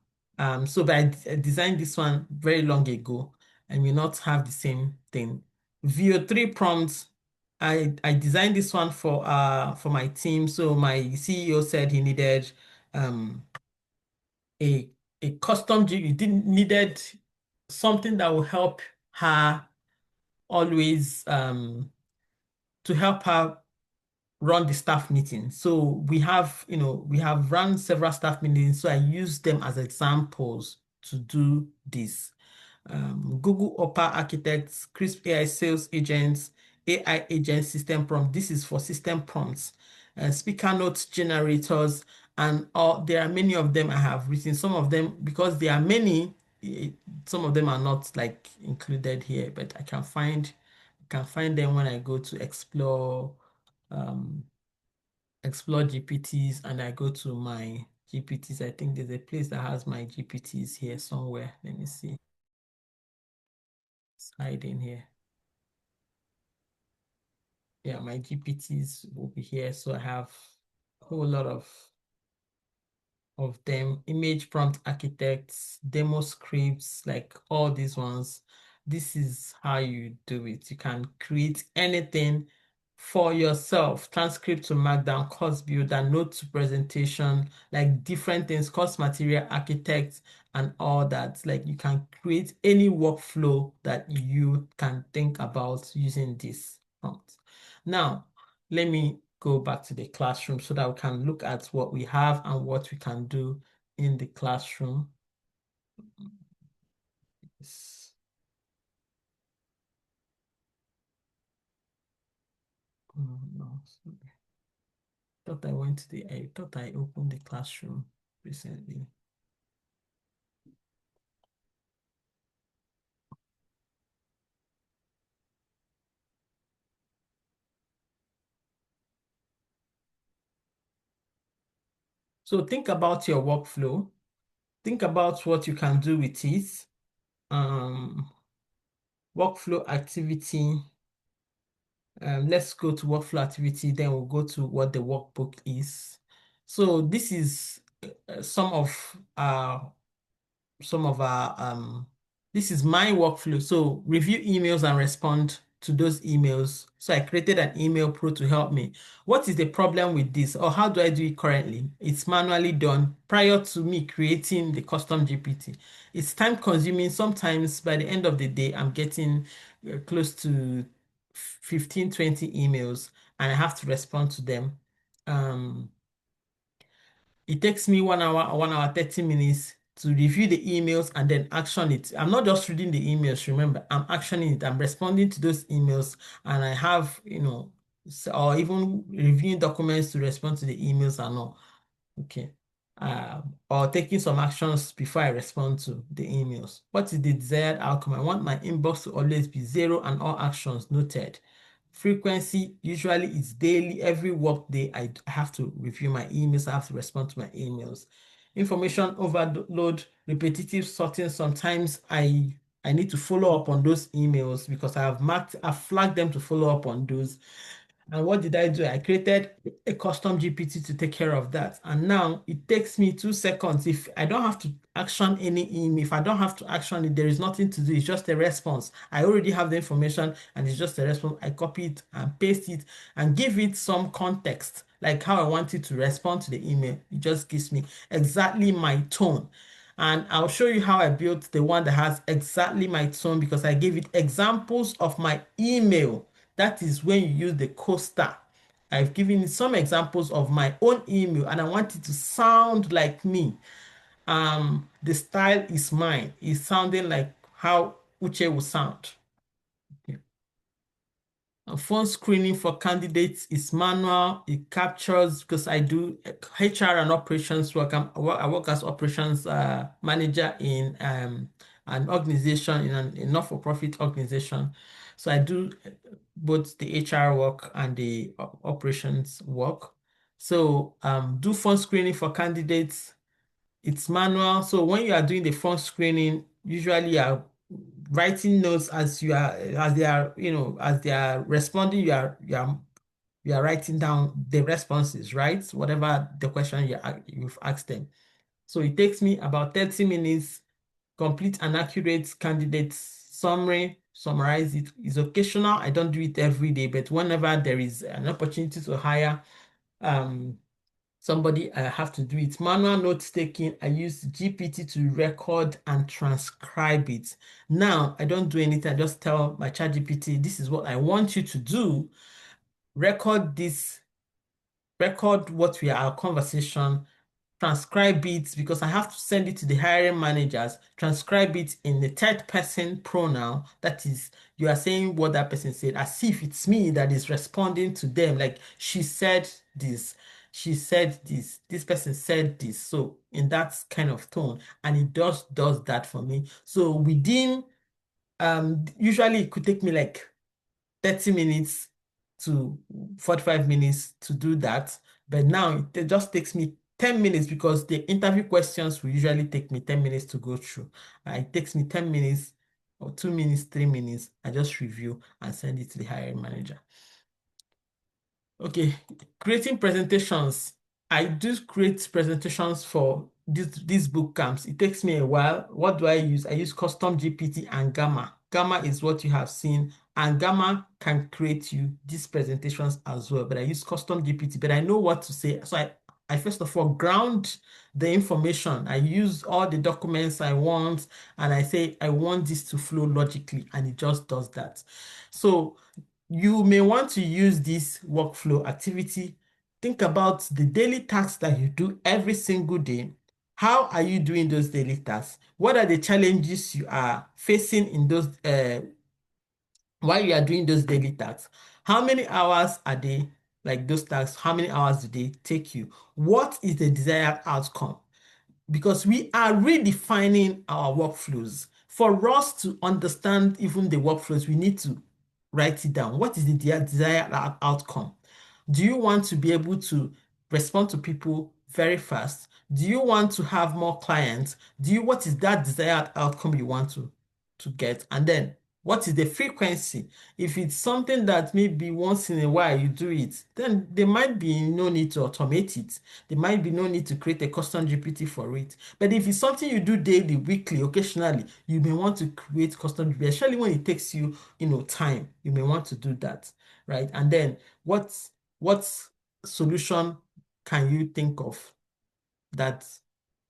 So but I designed this one very long ago and will not have the same thing. VO3 prompts, I designed this one for my team. So my CEO said he needed um a custom you didn't needed something that will help her always to help her run the staff meeting. So we have run several staff meetings, so I use them as examples to do this. Google Upper Architects, Crisp AI Sales Agents, AI Agent System Prompt. This is for system prompts, speaker notes generators, and all. There are many of them I have written. Some of them, because there are many, some of them are not like included here, but I can find them when I go to um, explore GPTs, and I go to my GPTs. I think there's a place that has my GPTs here somewhere. Let me see. It's hiding here. Yeah, my GPTs will be here. So I have a whole lot of them, image prompt architects, demo scripts, like all these ones. This is how you do it. You can create anything for yourself, transcript to Markdown, course builder, note to presentation, like different things, course material architects and all that. Like you can create any workflow that you can think about using this prompt. Now, let me go back to the classroom so that we can look at what we have and what we can do in the classroom. Yes. Oh, no, sorry. I thought I opened the classroom recently. So think about your workflow. Think about what you can do with it. Workflow activity. Let's go to workflow activity, then we'll go to what the workbook is. So this is some of our this is my workflow. So review emails and respond to those emails. So I created an email pro to help me. What is the problem with this, or how do I do it currently? It's manually done prior to me creating the custom GPT. It's time consuming. Sometimes by the end of the day, I'm getting close to 15, 20 emails, and I have to respond to them. Um, it takes me 1 hour, 30 minutes to review the emails and then action it. I'm not just reading the emails, remember, I'm actioning it. I'm responding to those emails, and I have, or even reviewing documents to respond to the emails and all. Okay. Or taking some actions before I respond to the emails. What is the desired outcome? I want my inbox to always be zero and all actions noted. Frequency usually is daily. Every work day, I have to review my emails. I have to respond to my emails. Information overload, repetitive sorting. Sometimes I need to follow up on those emails because I've flagged them to follow up on those. And what did I do? I created a custom GPT to take care of that. And now it takes me 2 seconds. If I don't have to action any email, if I don't have to action it, there is nothing to do. It's just a response. I already have the information and it's just a response. I copy it and paste it and give it some context, like how I want it to respond to the email. It just gives me exactly my tone. And I'll show you how I built the one that has exactly my tone because I gave it examples of my email. That is when you use the coaster. I've given you some examples of my own email and I want it to sound like me. The style is mine. It's sounding like how Uche would sound. Phone screening for candidates is manual. It captures because I do HR and operations work. I work as operations manager in an organization, in a not-for-profit organization. So I do both the HR work and the operations work. So do phone screening for candidates. It's manual. So when you are doing the phone screening, usually you are writing notes as they are, as they are responding, you are writing down the responses, right? Whatever the question you've asked them. So it takes me about 30 minutes, complete an accurate candidate summary, summarize it. It's occasional. I don't do it every day, but whenever there is an opportunity to hire, um, somebody, I have to do it. Manual note taking, I use GPT to record and transcribe it. Now, I don't do anything. I just tell my chat GPT, this is what I want you to do. Record this, record what we are, our conversation, transcribe it because I have to send it to the hiring managers, transcribe it in the third person pronoun. That is, you are saying what that person said, as if it's me that is responding to them. Like, she said this, she said this person said this. So in that kind of tone, and it does that for me. So within, usually it could take me like 30 minutes to 45 minutes to do that. But now it just takes me 10 minutes because the interview questions will usually take me 10 minutes to go through. It takes me 10 minutes or 2 minutes, 3 minutes. I just review and send it to the hiring manager. Okay, creating presentations. I do create presentations for these boot camps. It takes me a while. What do I use? I use custom GPT and Gamma. Gamma is what you have seen, and Gamma can create you these presentations as well. But I use custom GPT, but I know what to say. So I first of all ground the information. I use all the documents I want, and I say I want this to flow logically, and it just does that. So you may want to use this workflow activity. Think about the daily tasks that you do every single day. How are you doing those daily tasks? What are the challenges you are facing in those while you are doing those daily tasks? How many hours are they, like those tasks? How many hours do they take you? What is the desired outcome? Because we are redefining our workflows. For us to understand even the workflows, we need to write it down. What is the desired outcome? Do you want to be able to respond to people very fast? Do you want to have more clients? What is that desired outcome you want to get? And then what is the frequency? If it's something that maybe once in a while you do it, then there might be no need to automate it. There might be no need to create a custom GPT for it. But if it's something you do daily, weekly, occasionally, you may want to create custom GPT, especially when it takes you, time. You may want to do that, right? And then what solution can you think of that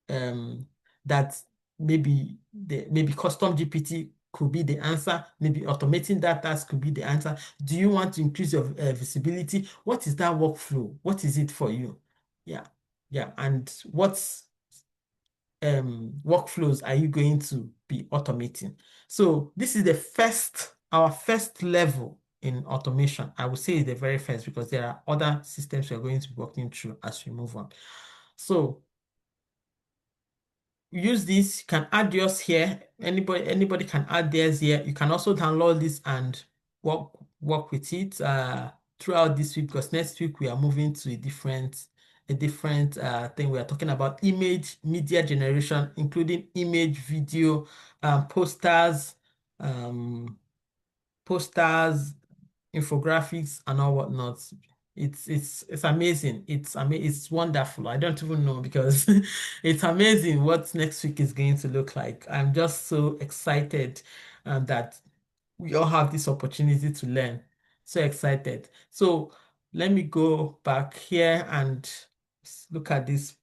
um that maybe custom GPT could be the answer, maybe automating that task could be the answer. Do you want to increase your visibility? What is that workflow? What is it for you? Yeah, yeah. And what workflows are you going to be automating? So this is our first level in automation. I would say the very first because there are other systems we're going to be working through as we move on. So use this. You can add yours here. Anybody can add theirs here. You can also download this and work with it throughout this week because next week we are moving to a different thing. We are talking about image media generation, including image, video, posters, posters, infographics and all whatnot. It's amazing. It's wonderful. I don't even know because it's amazing what next week is going to look like. I'm just so excited that we all have this opportunity to learn. So excited. So let me go back here and look at this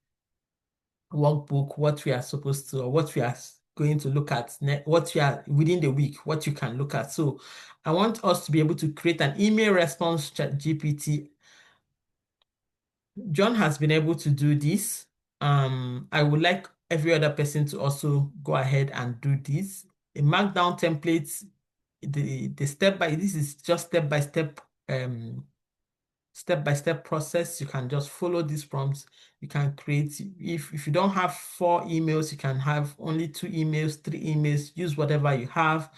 workbook, what we are supposed to, or what we are going to look at, what we are within the week, what you can look at. So I want us to be able to create an email response chat GPT. John has been able to do this. I would like every other person to also go ahead and do this. A markdown template, the step by, this is just step-by-step process. You can just follow these prompts. You can create, if you don't have 4 emails, you can have only 2 emails, 3 emails, use whatever you have.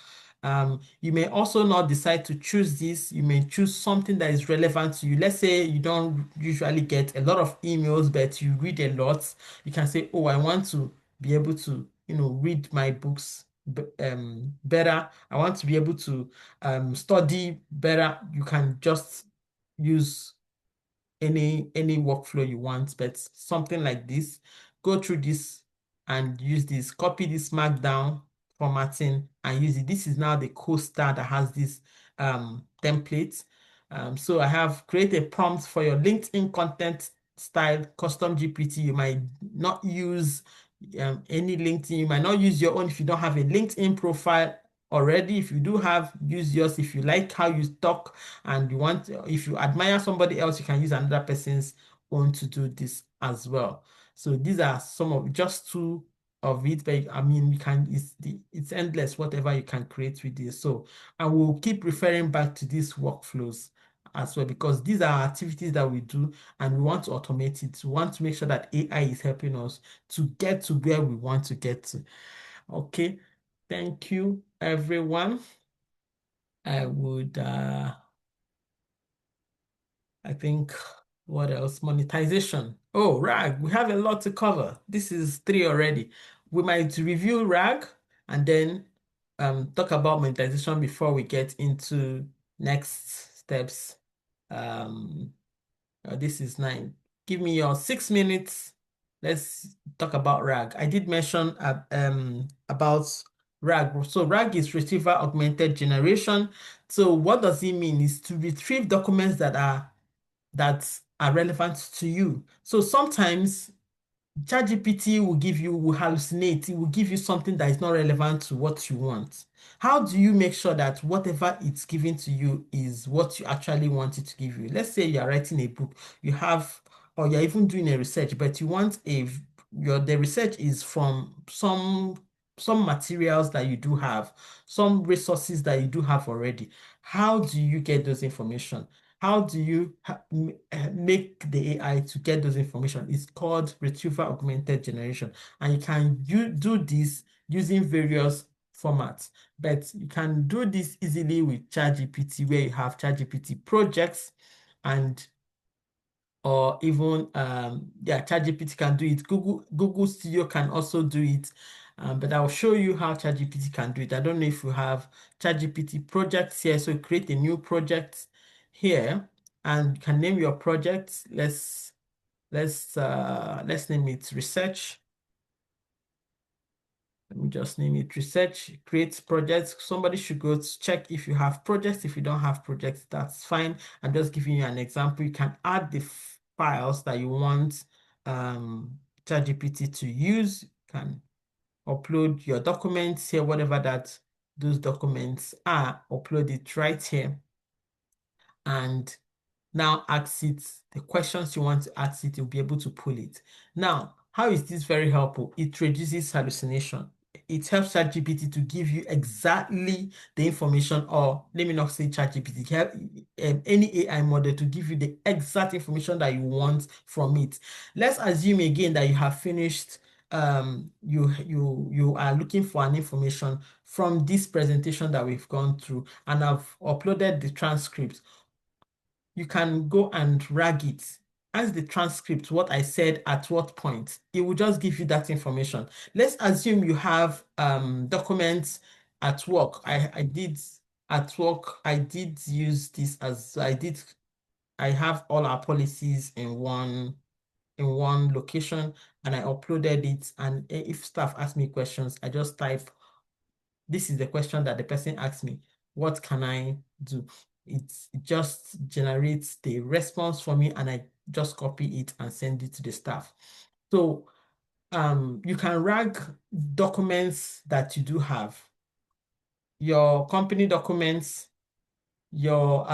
You may also not decide to choose this. You may choose something that is relevant to you. Let's say you don't usually get a lot of emails, but you read a lot. You can say, oh, I want to be able to, read my books better. I want to be able to study better. You can just use any workflow you want, but something like this, go through this and use this, copy this markdown formatting and use it. This is now the co-star that has this template. So I have created a prompt for your LinkedIn content style custom GPT. You might not use any LinkedIn. You might not use your own if you don't have a LinkedIn profile already. If you do have, use yours. If you like how you talk and you want, if you admire somebody else, you can use another person's own to do this as well. So these are some of just two of it, but I mean, you can, it's endless, whatever you can create with this. So I will keep referring back to these workflows as well, because these are activities that we do and we want to automate it. We want to make sure that AI is helping us to get to where we want to get to. Okay, thank you, everyone. I would, I think, what else? Monetization. Oh, RAG, we have a lot to cover. This is 3 already. We might review RAG and then talk about monetization before we get into next steps. This is 9. Give me your 6 minutes. Let's talk about RAG. I did mention about RAG. So RAG is retriever augmented generation. So what does it mean? Is to retrieve documents that are relevant to you. So sometimes ChatGPT will hallucinate, it will give you something that is not relevant to what you want. How do you make sure that whatever it's giving to you is what you actually want it to give you? Let's say you are writing a book, you have, or you're even doing a research, but you want the research is from some materials that you do have, some resources that you do have already. How do you get those information? How do you make the AI to get those information? It's called retriever augmented generation. And do this using various formats. But you can do this easily with ChatGPT, where you have ChatGPT projects and or even ChatGPT can do it. Google Studio can also do it. But I'll show you how ChatGPT can do it. I don't know if you have ChatGPT projects here. So create a new project here and you can name your project. Let's name it research. Let me just name it research, create projects. Somebody should go to check if you have projects. If you don't have projects, that's fine. I'm just giving you an example. You can add the files that you want ChatGPT to use. You can upload your documents here, whatever those documents are, upload it right here. And now ask it the questions you want to ask it, you'll be able to pull it. Now, how is this very helpful? It reduces hallucination. It helps ChatGPT to give you exactly the information, or let me not say ChatGPT, help any AI model to give you the exact information that you want from it. Let's assume again that you have finished, you are looking for an information from this presentation that we've gone through, and I've uploaded the transcript. You can go and rag it. As the transcript, what I said at what point, it will just give you that information. Let's assume you have documents at work. at work, I did use this I have all our policies in one location, and I uploaded it. And if staff ask me questions, I just type, this is the question that the person asked me. What can I do? It just generates the response for me, and I just copy it and send it to the staff. So you can rank documents that you do have, your company documents, your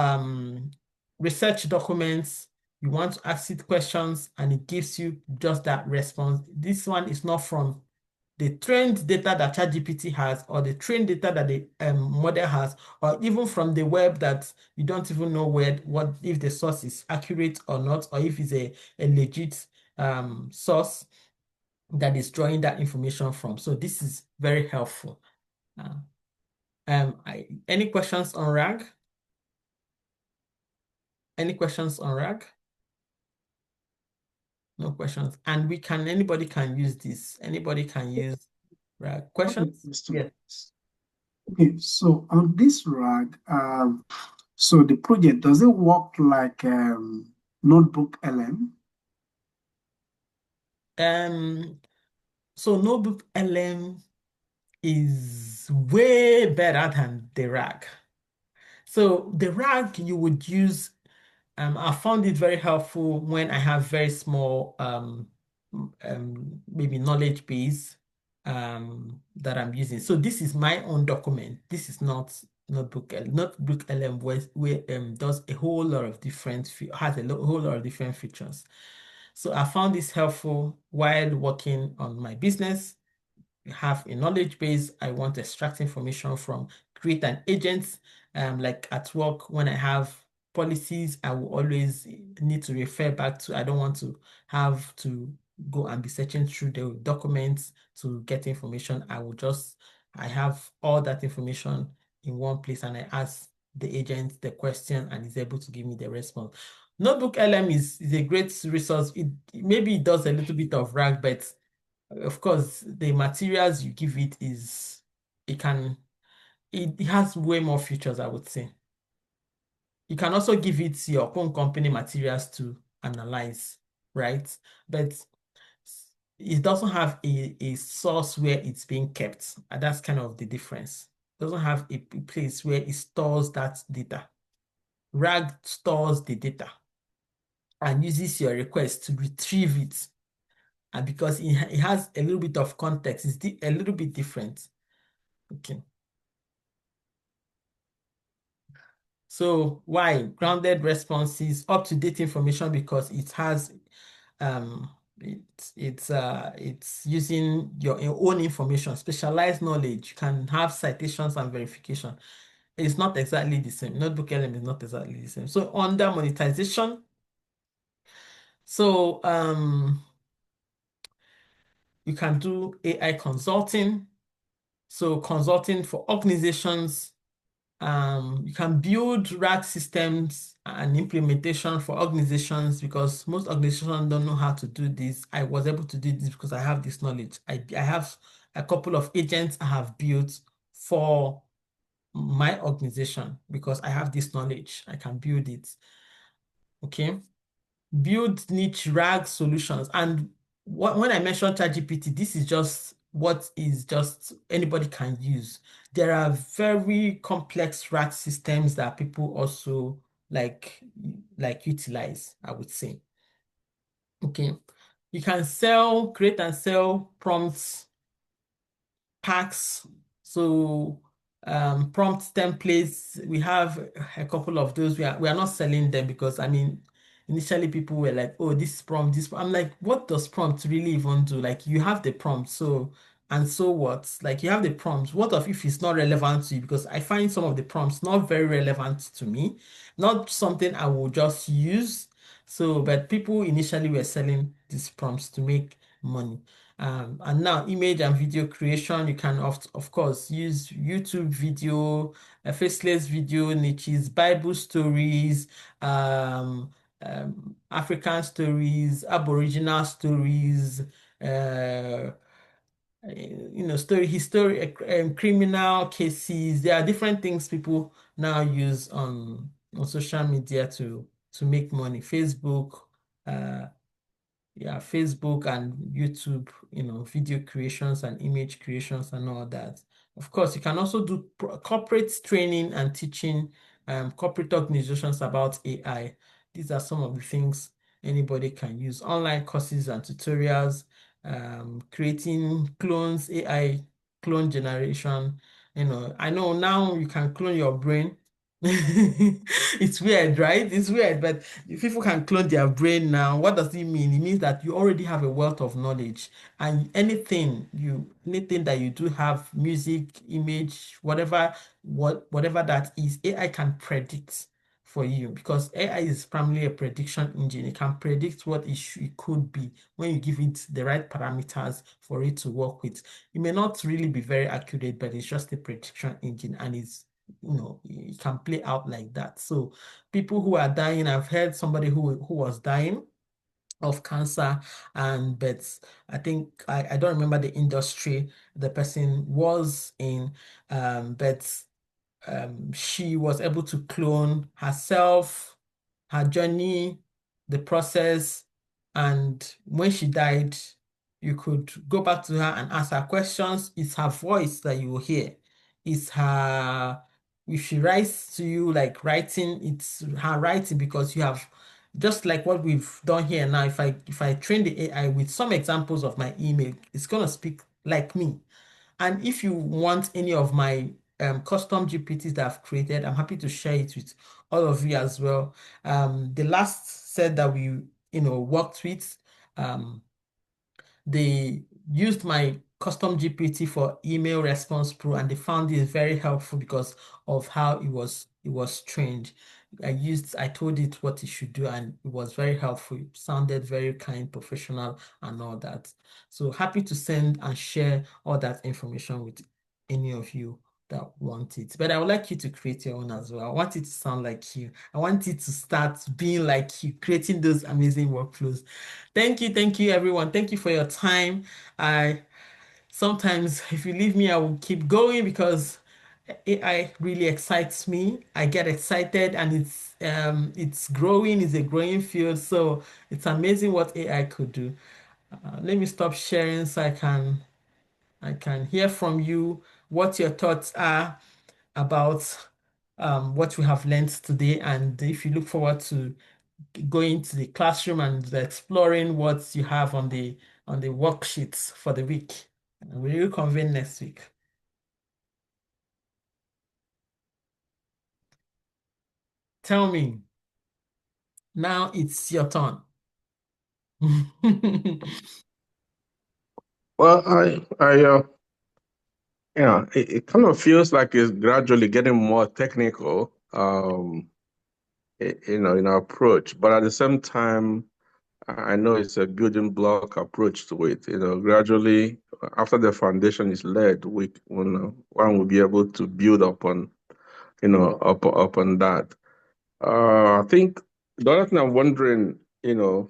research documents. You want to ask it questions, and it gives you just that response. This one is not from the trained data that ChatGPT has, or the trained data that the model has, or even from the web that you don't even know what if the source is accurate or not, or if it's a legit source that is drawing that information from. So this is very helpful. Any questions on RAG? Any questions on RAG? No questions. And anybody can use this. Anybody can use RAG. Questions? Question. Yes. Okay, so on this RAG, so the project, does it work like Notebook LM? So Notebook LM is way better than the RAG. So the RAG you would use, I found it very helpful when I have very small maybe knowledge base that I'm using. So this is my own document. This is not Notebook LM, where does a whole lot of has a whole lot of different features. So I found this helpful while working on my business. Have a knowledge base I want to extract information from, create an agent. Like at work, when I have policies, I will always need to refer back to, I don't want to have to go and be searching through the documents to get information. I have all that information in one place, and I ask the agent the question, and is able to give me the response. Notebook LM is a great resource. Maybe it does a little bit of RAG, but of course, the materials you give it it has way more features, I would say. You can also give it your own company materials to analyze, right? But it doesn't have a source where it's being kept. And that's kind of the difference. It doesn't have a place where it stores that data. RAG stores the data and uses your request to retrieve it. And because it has a little bit of context, it's a little bit different. Okay. So why grounded responses, up-to-date information? Because it has it's using your own information, specialized knowledge. You can have citations and verification. It's not exactly the same. Notebook LM is not exactly the same. So under monetization, so you can do AI consulting. So consulting for organizations. You can build RAG systems and implementation for organizations, because most organizations don't know how to do this. I was able to do this because I have this knowledge. I have a couple of agents I have built for my organization because I have this knowledge. I can build it. Okay. Build niche RAG solutions. And when I mentioned ChatGPT, this is just what is just anybody can use. There are very complex RAG systems that people also utilize, I would say. Okay. You can create and sell prompts, packs. So prompt templates, we have a couple of those. We are not selling them because I mean initially people were like, oh, this prompt, I'm like, what does prompt really even do? Like you have the prompt, so what? Like you have the prompt. What if it's not relevant to you? Because I find some of the prompts not very relevant to me, not something I will just use. So, but people initially were selling these prompts to make money. And now image and video creation, you can of course use YouTube video, faceless video niches, Bible stories, African stories, Aboriginal stories, uh, story, history, criminal cases. There are different things people now use on social media to make money. Uh, Facebook and YouTube, video creations and image creations and all that. Of course, you can also do corporate training and teaching corporate organizations about AI. These are some of the things anybody can use. Online courses and tutorials, creating clones, AI clone generation. I know now you can clone your brain. It's weird, right? It's weird, but if people can clone their brain now, what does it mean? It means that you already have a wealth of knowledge, and anything that you do have, music, image, whatever that is, AI can predict for you because AI is primarily a prediction engine. It can predict what it could be when you give it the right parameters for it to work with. It may not really be very accurate, but it's just a prediction engine, and it can play out like that. So people who are dying, I've heard somebody who was dying of cancer, and but I think I don't remember the industry the person was in, but she was able to clone herself, her journey, the process, and when she died, you could go back to her and ask her questions. It's her voice that you will hear. It's her, if she writes to you like writing, it's her writing because you have just like what we've done here now. If I train the AI with some examples of my email, it's gonna speak like me. And if you want any of my custom GPTs that I've created, I'm happy to share it with all of you as well. The last set that we, worked with, um, they used my custom GPT for email response pro, and they found it very helpful because of how it was trained. I told it what it should do, and it was very helpful. It sounded very kind, professional, and all that. So happy to send and share all that information with any of you that want it. But I would like you to create your own as well. I want it to sound like you. I want it to start being like you, creating those amazing workflows. Thank you, everyone. Thank you for your time. I Sometimes, if you leave me, I will keep going because AI really excites me. I get excited, and it's growing. It's a growing field, so it's amazing what AI could do. Let me stop sharing so I can hear from you what your thoughts are about what we have learned today, and if you look forward to going to the classroom and exploring what you have on the worksheets for the week. Will you convene next week? Tell me. Now it's your turn. Well, it kind of feels like it's gradually getting more technical, in our approach, but at the same time, I know it's a building block approach to it. Gradually, after the foundation is laid, one will be able to build upon, upon that. I think the other thing I'm wondering, I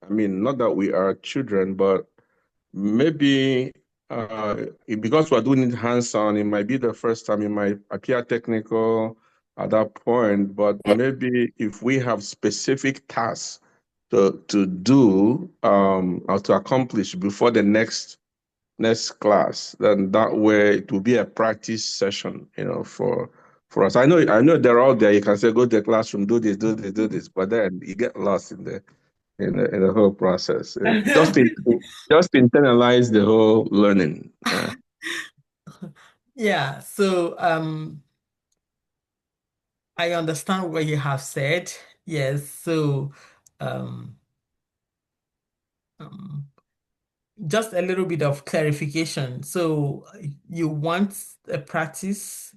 mean, not that we are children, but maybe because we're doing it hands-on, it might be the first time, it might appear technical at that point, but maybe if we have specific tasks to do or to accomplish before the next class, then that way it will be a practice session, for us. I know they're out there. You can say, go to the classroom, do this, do this, do this, but then you get lost in the whole process. Just internalize the whole learning. Yeah, so I understand what you have said. Yes, so um, um, just a little bit of clarification. So you want a practice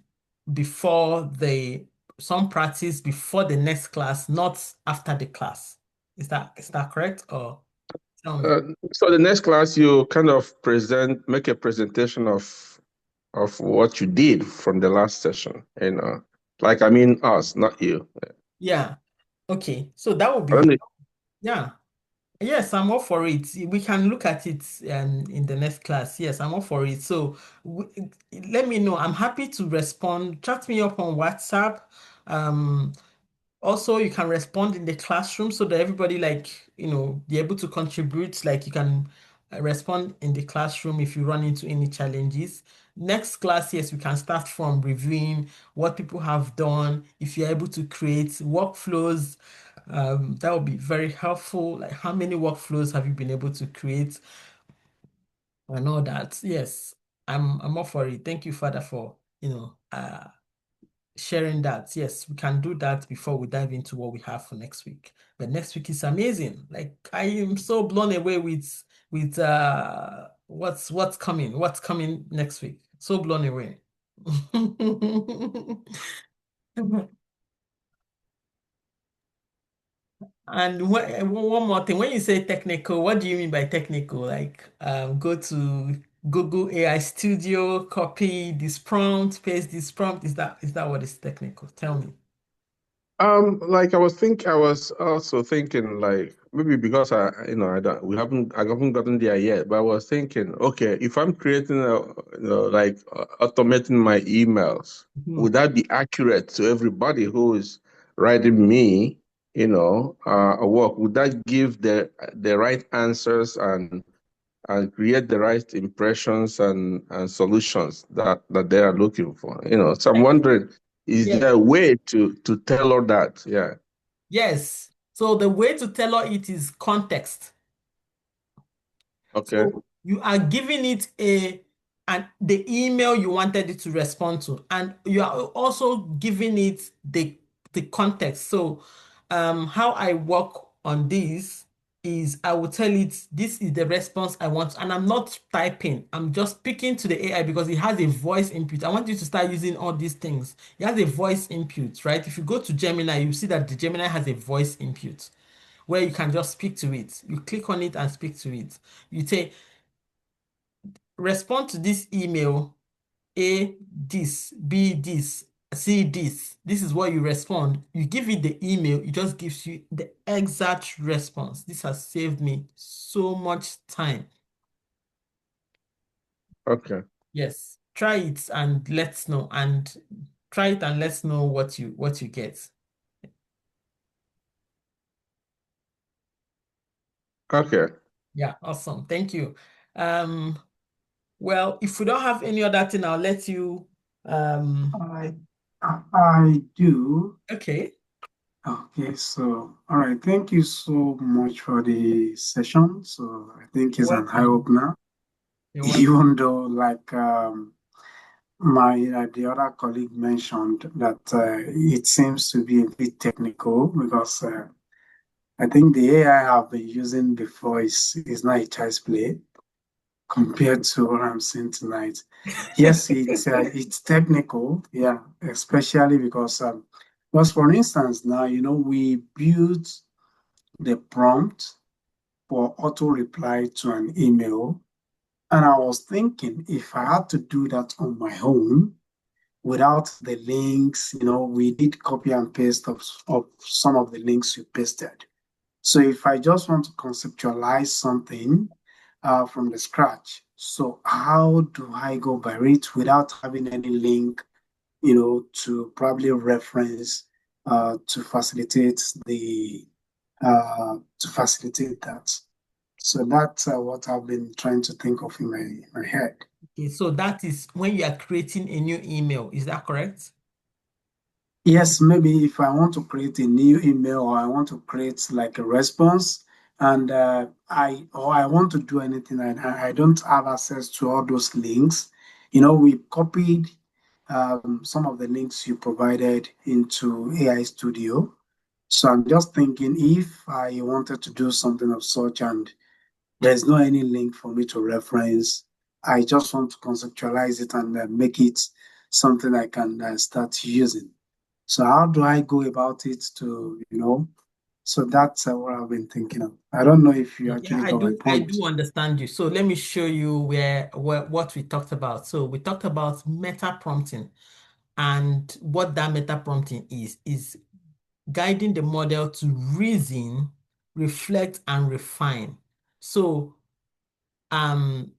before some practice before the next class, not after the class. Is that correct? Or tell me. Uh, so the next class, you kind of make a presentation of what you did from the last session. Like, I mean us, not you. Yeah. Okay. So that would I don't be, know. yeah. Yes, I'm all for it. We can look at it in the next class. Yes, I'm all for it. So w let me know. I'm happy to respond. Chat me up on WhatsApp. Um, Also, you can respond in the classroom so that everybody, like, be able to contribute. Like, you can respond in the classroom if you run into any challenges. Next class, yes, we can start from reviewing what people have done. If you're able to create workflows, that would be very helpful. Like, how many workflows have you been able to create and all that? Yes, I'm all for it. Thank you, Father, for sharing that. Yes, we can do that before we dive into what we have for next week. But next week is amazing. Like, I am so blown away with what's coming next week. So blown away. And one more thing, when you say technical, what do you mean by technical? Like, go to Google AI Studio, copy this prompt, paste this prompt. Is that what is technical? Tell me. Like I was also thinking like maybe because I haven't gotten there yet, but I was thinking, okay, if I'm creating automating my emails, Mhm. would that be accurate to everybody who is writing me, a work? Would that give the right answers and create the right impressions and solutions that they are looking for? So I'm wondering, is Yes. there a way to tailor that? Yeah. Yes. So the way to tailor it is context. Okay. So you are giving it the email you wanted it to respond to, and you are also giving it the context. So how I work on this is I will tell it this is the response I want, and I'm not typing. I'm just speaking to the AI because it has a voice input. I want you to start using all these things. It has a voice input, right? If you go to Gemini, you see that the Gemini has a voice input where you can just speak to it. You click on it and speak to it. You say, respond to this email, A, this, B, this, C, this. This is what you respond. You give it the email, it just gives you the exact response. This has saved me so much time. Okay. Yes, try it and let's know. And try it and let's know what you get. Okay. Yeah, awesome. Thank you. Um, well, if we don't have any other thing, I'll let you I I do. okay. Okay, so all right, thank you so much for the session. So I think You're it's an eye welcome. opener, You're welcome. even though like my the other colleague mentioned that it seems to be a bit technical because I think the AI I've been using before is not a child's play compared to what I'm seeing tonight. Yes, it's technical, yeah, especially because for instance now we built the prompt for auto reply to an email, and I was thinking if I had to do that on my own without the links, we did copy and paste of some of the links you pasted. So if I just want to conceptualize something from the scratch, so how do I go by it without having any link, to probably reference to facilitate that. So that's what I've been trying to think of in my head. Okay, so that is when you are creating a new email. Is that correct? Yes, maybe if I want to create a new email or I want to create like a response and I want to do anything and I don't have access to all those links, we copied some of the links you provided into AI Studio. So I'm just thinking if I wanted to do something of such and there's no any link for me to reference, I just want to conceptualize it and make it something I can start using. So how do I go about it So that's what I've been thinking of. I don't know if you Yeah, actually I got my do. I point. do understand you. So let me show you what we talked about. So we talked about meta prompting, and what that meta prompting is guiding the model to reason reflect, and refine. So um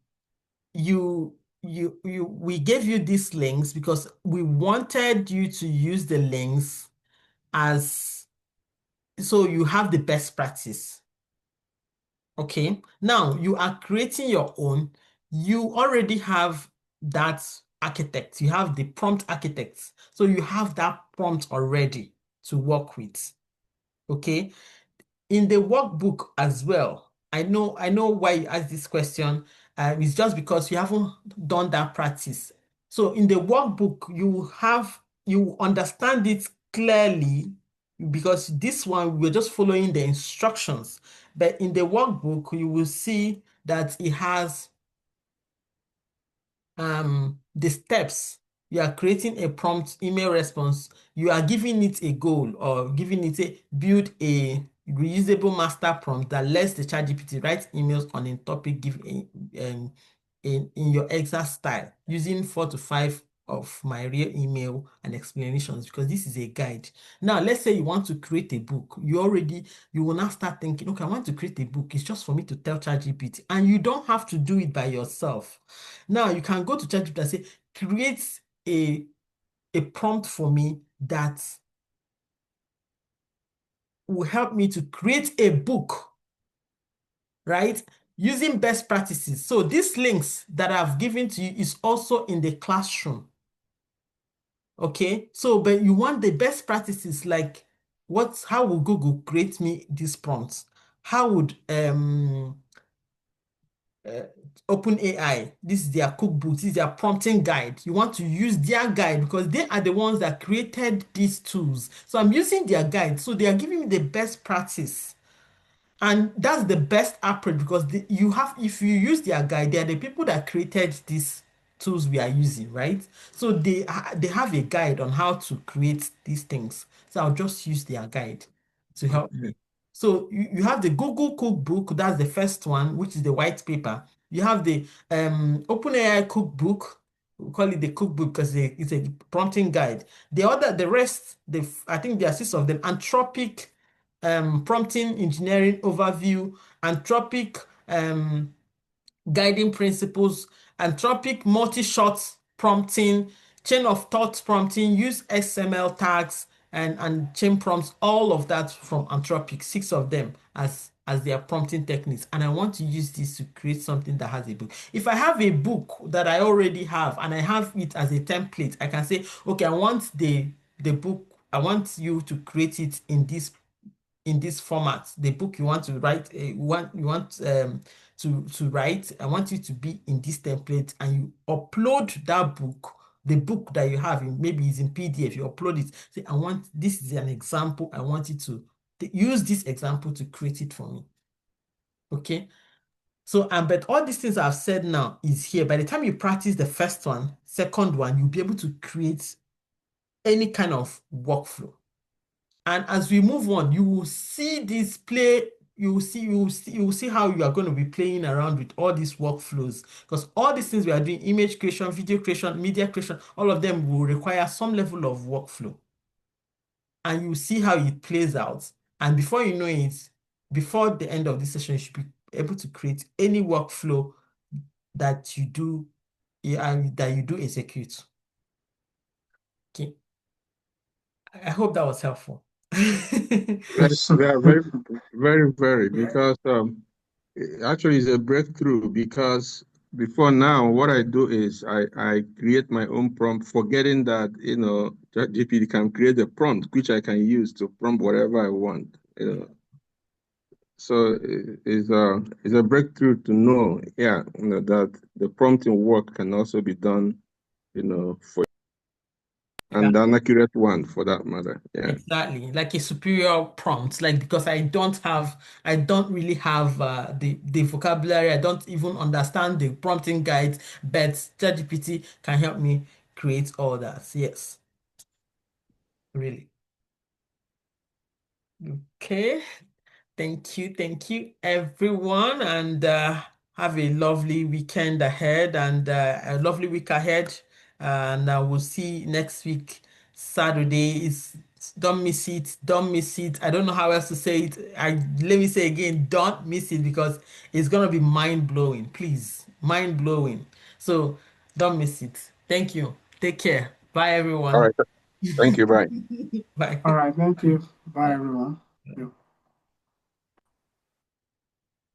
we gave you these links because we wanted you to use the links as so you have the best practice. Okay, now you are creating your own. You already have that architect, you have the prompt architect, so you have that prompt already to work with. Okay, in the workbook as well. I know why you asked this question. It's just because you haven't done that practice. So in the workbook, you understand it clearly because this one we're just following the instructions. But in the workbook, you will see that it has the steps. You are creating a prompt email response. You are giving it a goal or giving it a build a reusable master prompt that lets the ChatGPT write emails on a topic in your exact style using 4 to 5 of my real email and explanations because this is a guide. Now, let's say you want to create a book. You will now start thinking, okay, I want to create a book. It's just for me to tell ChatGPT, and you don't have to do it by yourself. Now you can go to ChatGPT and say, create a prompt for me that will help me to create a book, right? Using best practices. So these links that I've given to you is also in the classroom. Okay, so but you want the best practices like how will Google create me these prompts? How would uh, OpenAI, this is their cookbook, this is their prompting guide. You want to use their guide because they are the ones that created these tools. So I'm using their guide. So they are giving me the best practice. And that's the best approach because if you use their guide, they are the people that created these tools we are using, right? So they have a guide on how to create these things. So I'll just use their guide to help me. So you have the Google Cookbook, that's the first one, which is the white paper. You have the OpenAI Cookbook. We call it the cookbook because it's a prompting guide. The rest, I think there are 6 of them. Anthropic prompting engineering overview, Anthropic guiding principles, Anthropic multi-shot prompting, chain of thought prompting, use XML tags and chain prompts, all of that from Anthropic, 6 of them as their prompting techniques. And I want to use this to create something that has a book. If I have a book that I already have and I have it as a template, I can say, okay, I want the book, I want you to create it in this format. The book you want to write, to write, I want you to be in this template, and you upload that book, the book that you have maybe it's in PDF, you upload it. Say, this is an example. I want you to use this example to create it for me. Okay. So, but all these things I've said now is here. By the time you practice the first one, second one, you'll be able to create any kind of workflow. And as we move on, you will see this play. You will see how you are going to be playing around with all these workflows because all these things we are doing, image creation, video creation, media creation, all of them will require some level of workflow. And you see how it plays out. And before you know it, before the end of this session, you should be able to create any workflow that you do, that you do execute. Okay. I hope that was helpful. Yes. Yeah, very, very, very, because actually it's a breakthrough because before now, what I do is I create my own prompt, forgetting that, GPT can create a prompt which I can use to prompt whatever I want, So it's a breakthrough to know, yeah, that the prompting work can also be done, Yeah. and an accurate one for that matter. Yeah. Exactly, like a superior prompt, like because I don't really have the vocabulary, I don't even understand the prompting guides, but ChatGPT can help me create all that. Yes, really. Okay, thank you, everyone, and have a lovely weekend ahead and a lovely week ahead. And we'll see next week, Saturday. Is Don't miss it. Don't miss it. I don't know how else to say it. Let me say again, don't miss it because it's gonna be mind blowing. Please, mind blowing. So don't miss it. Thank you. Take care. Bye All everyone. right. Thank you. Bye. Bye. All right, thank you. Bye, Bye. everyone. Yeah.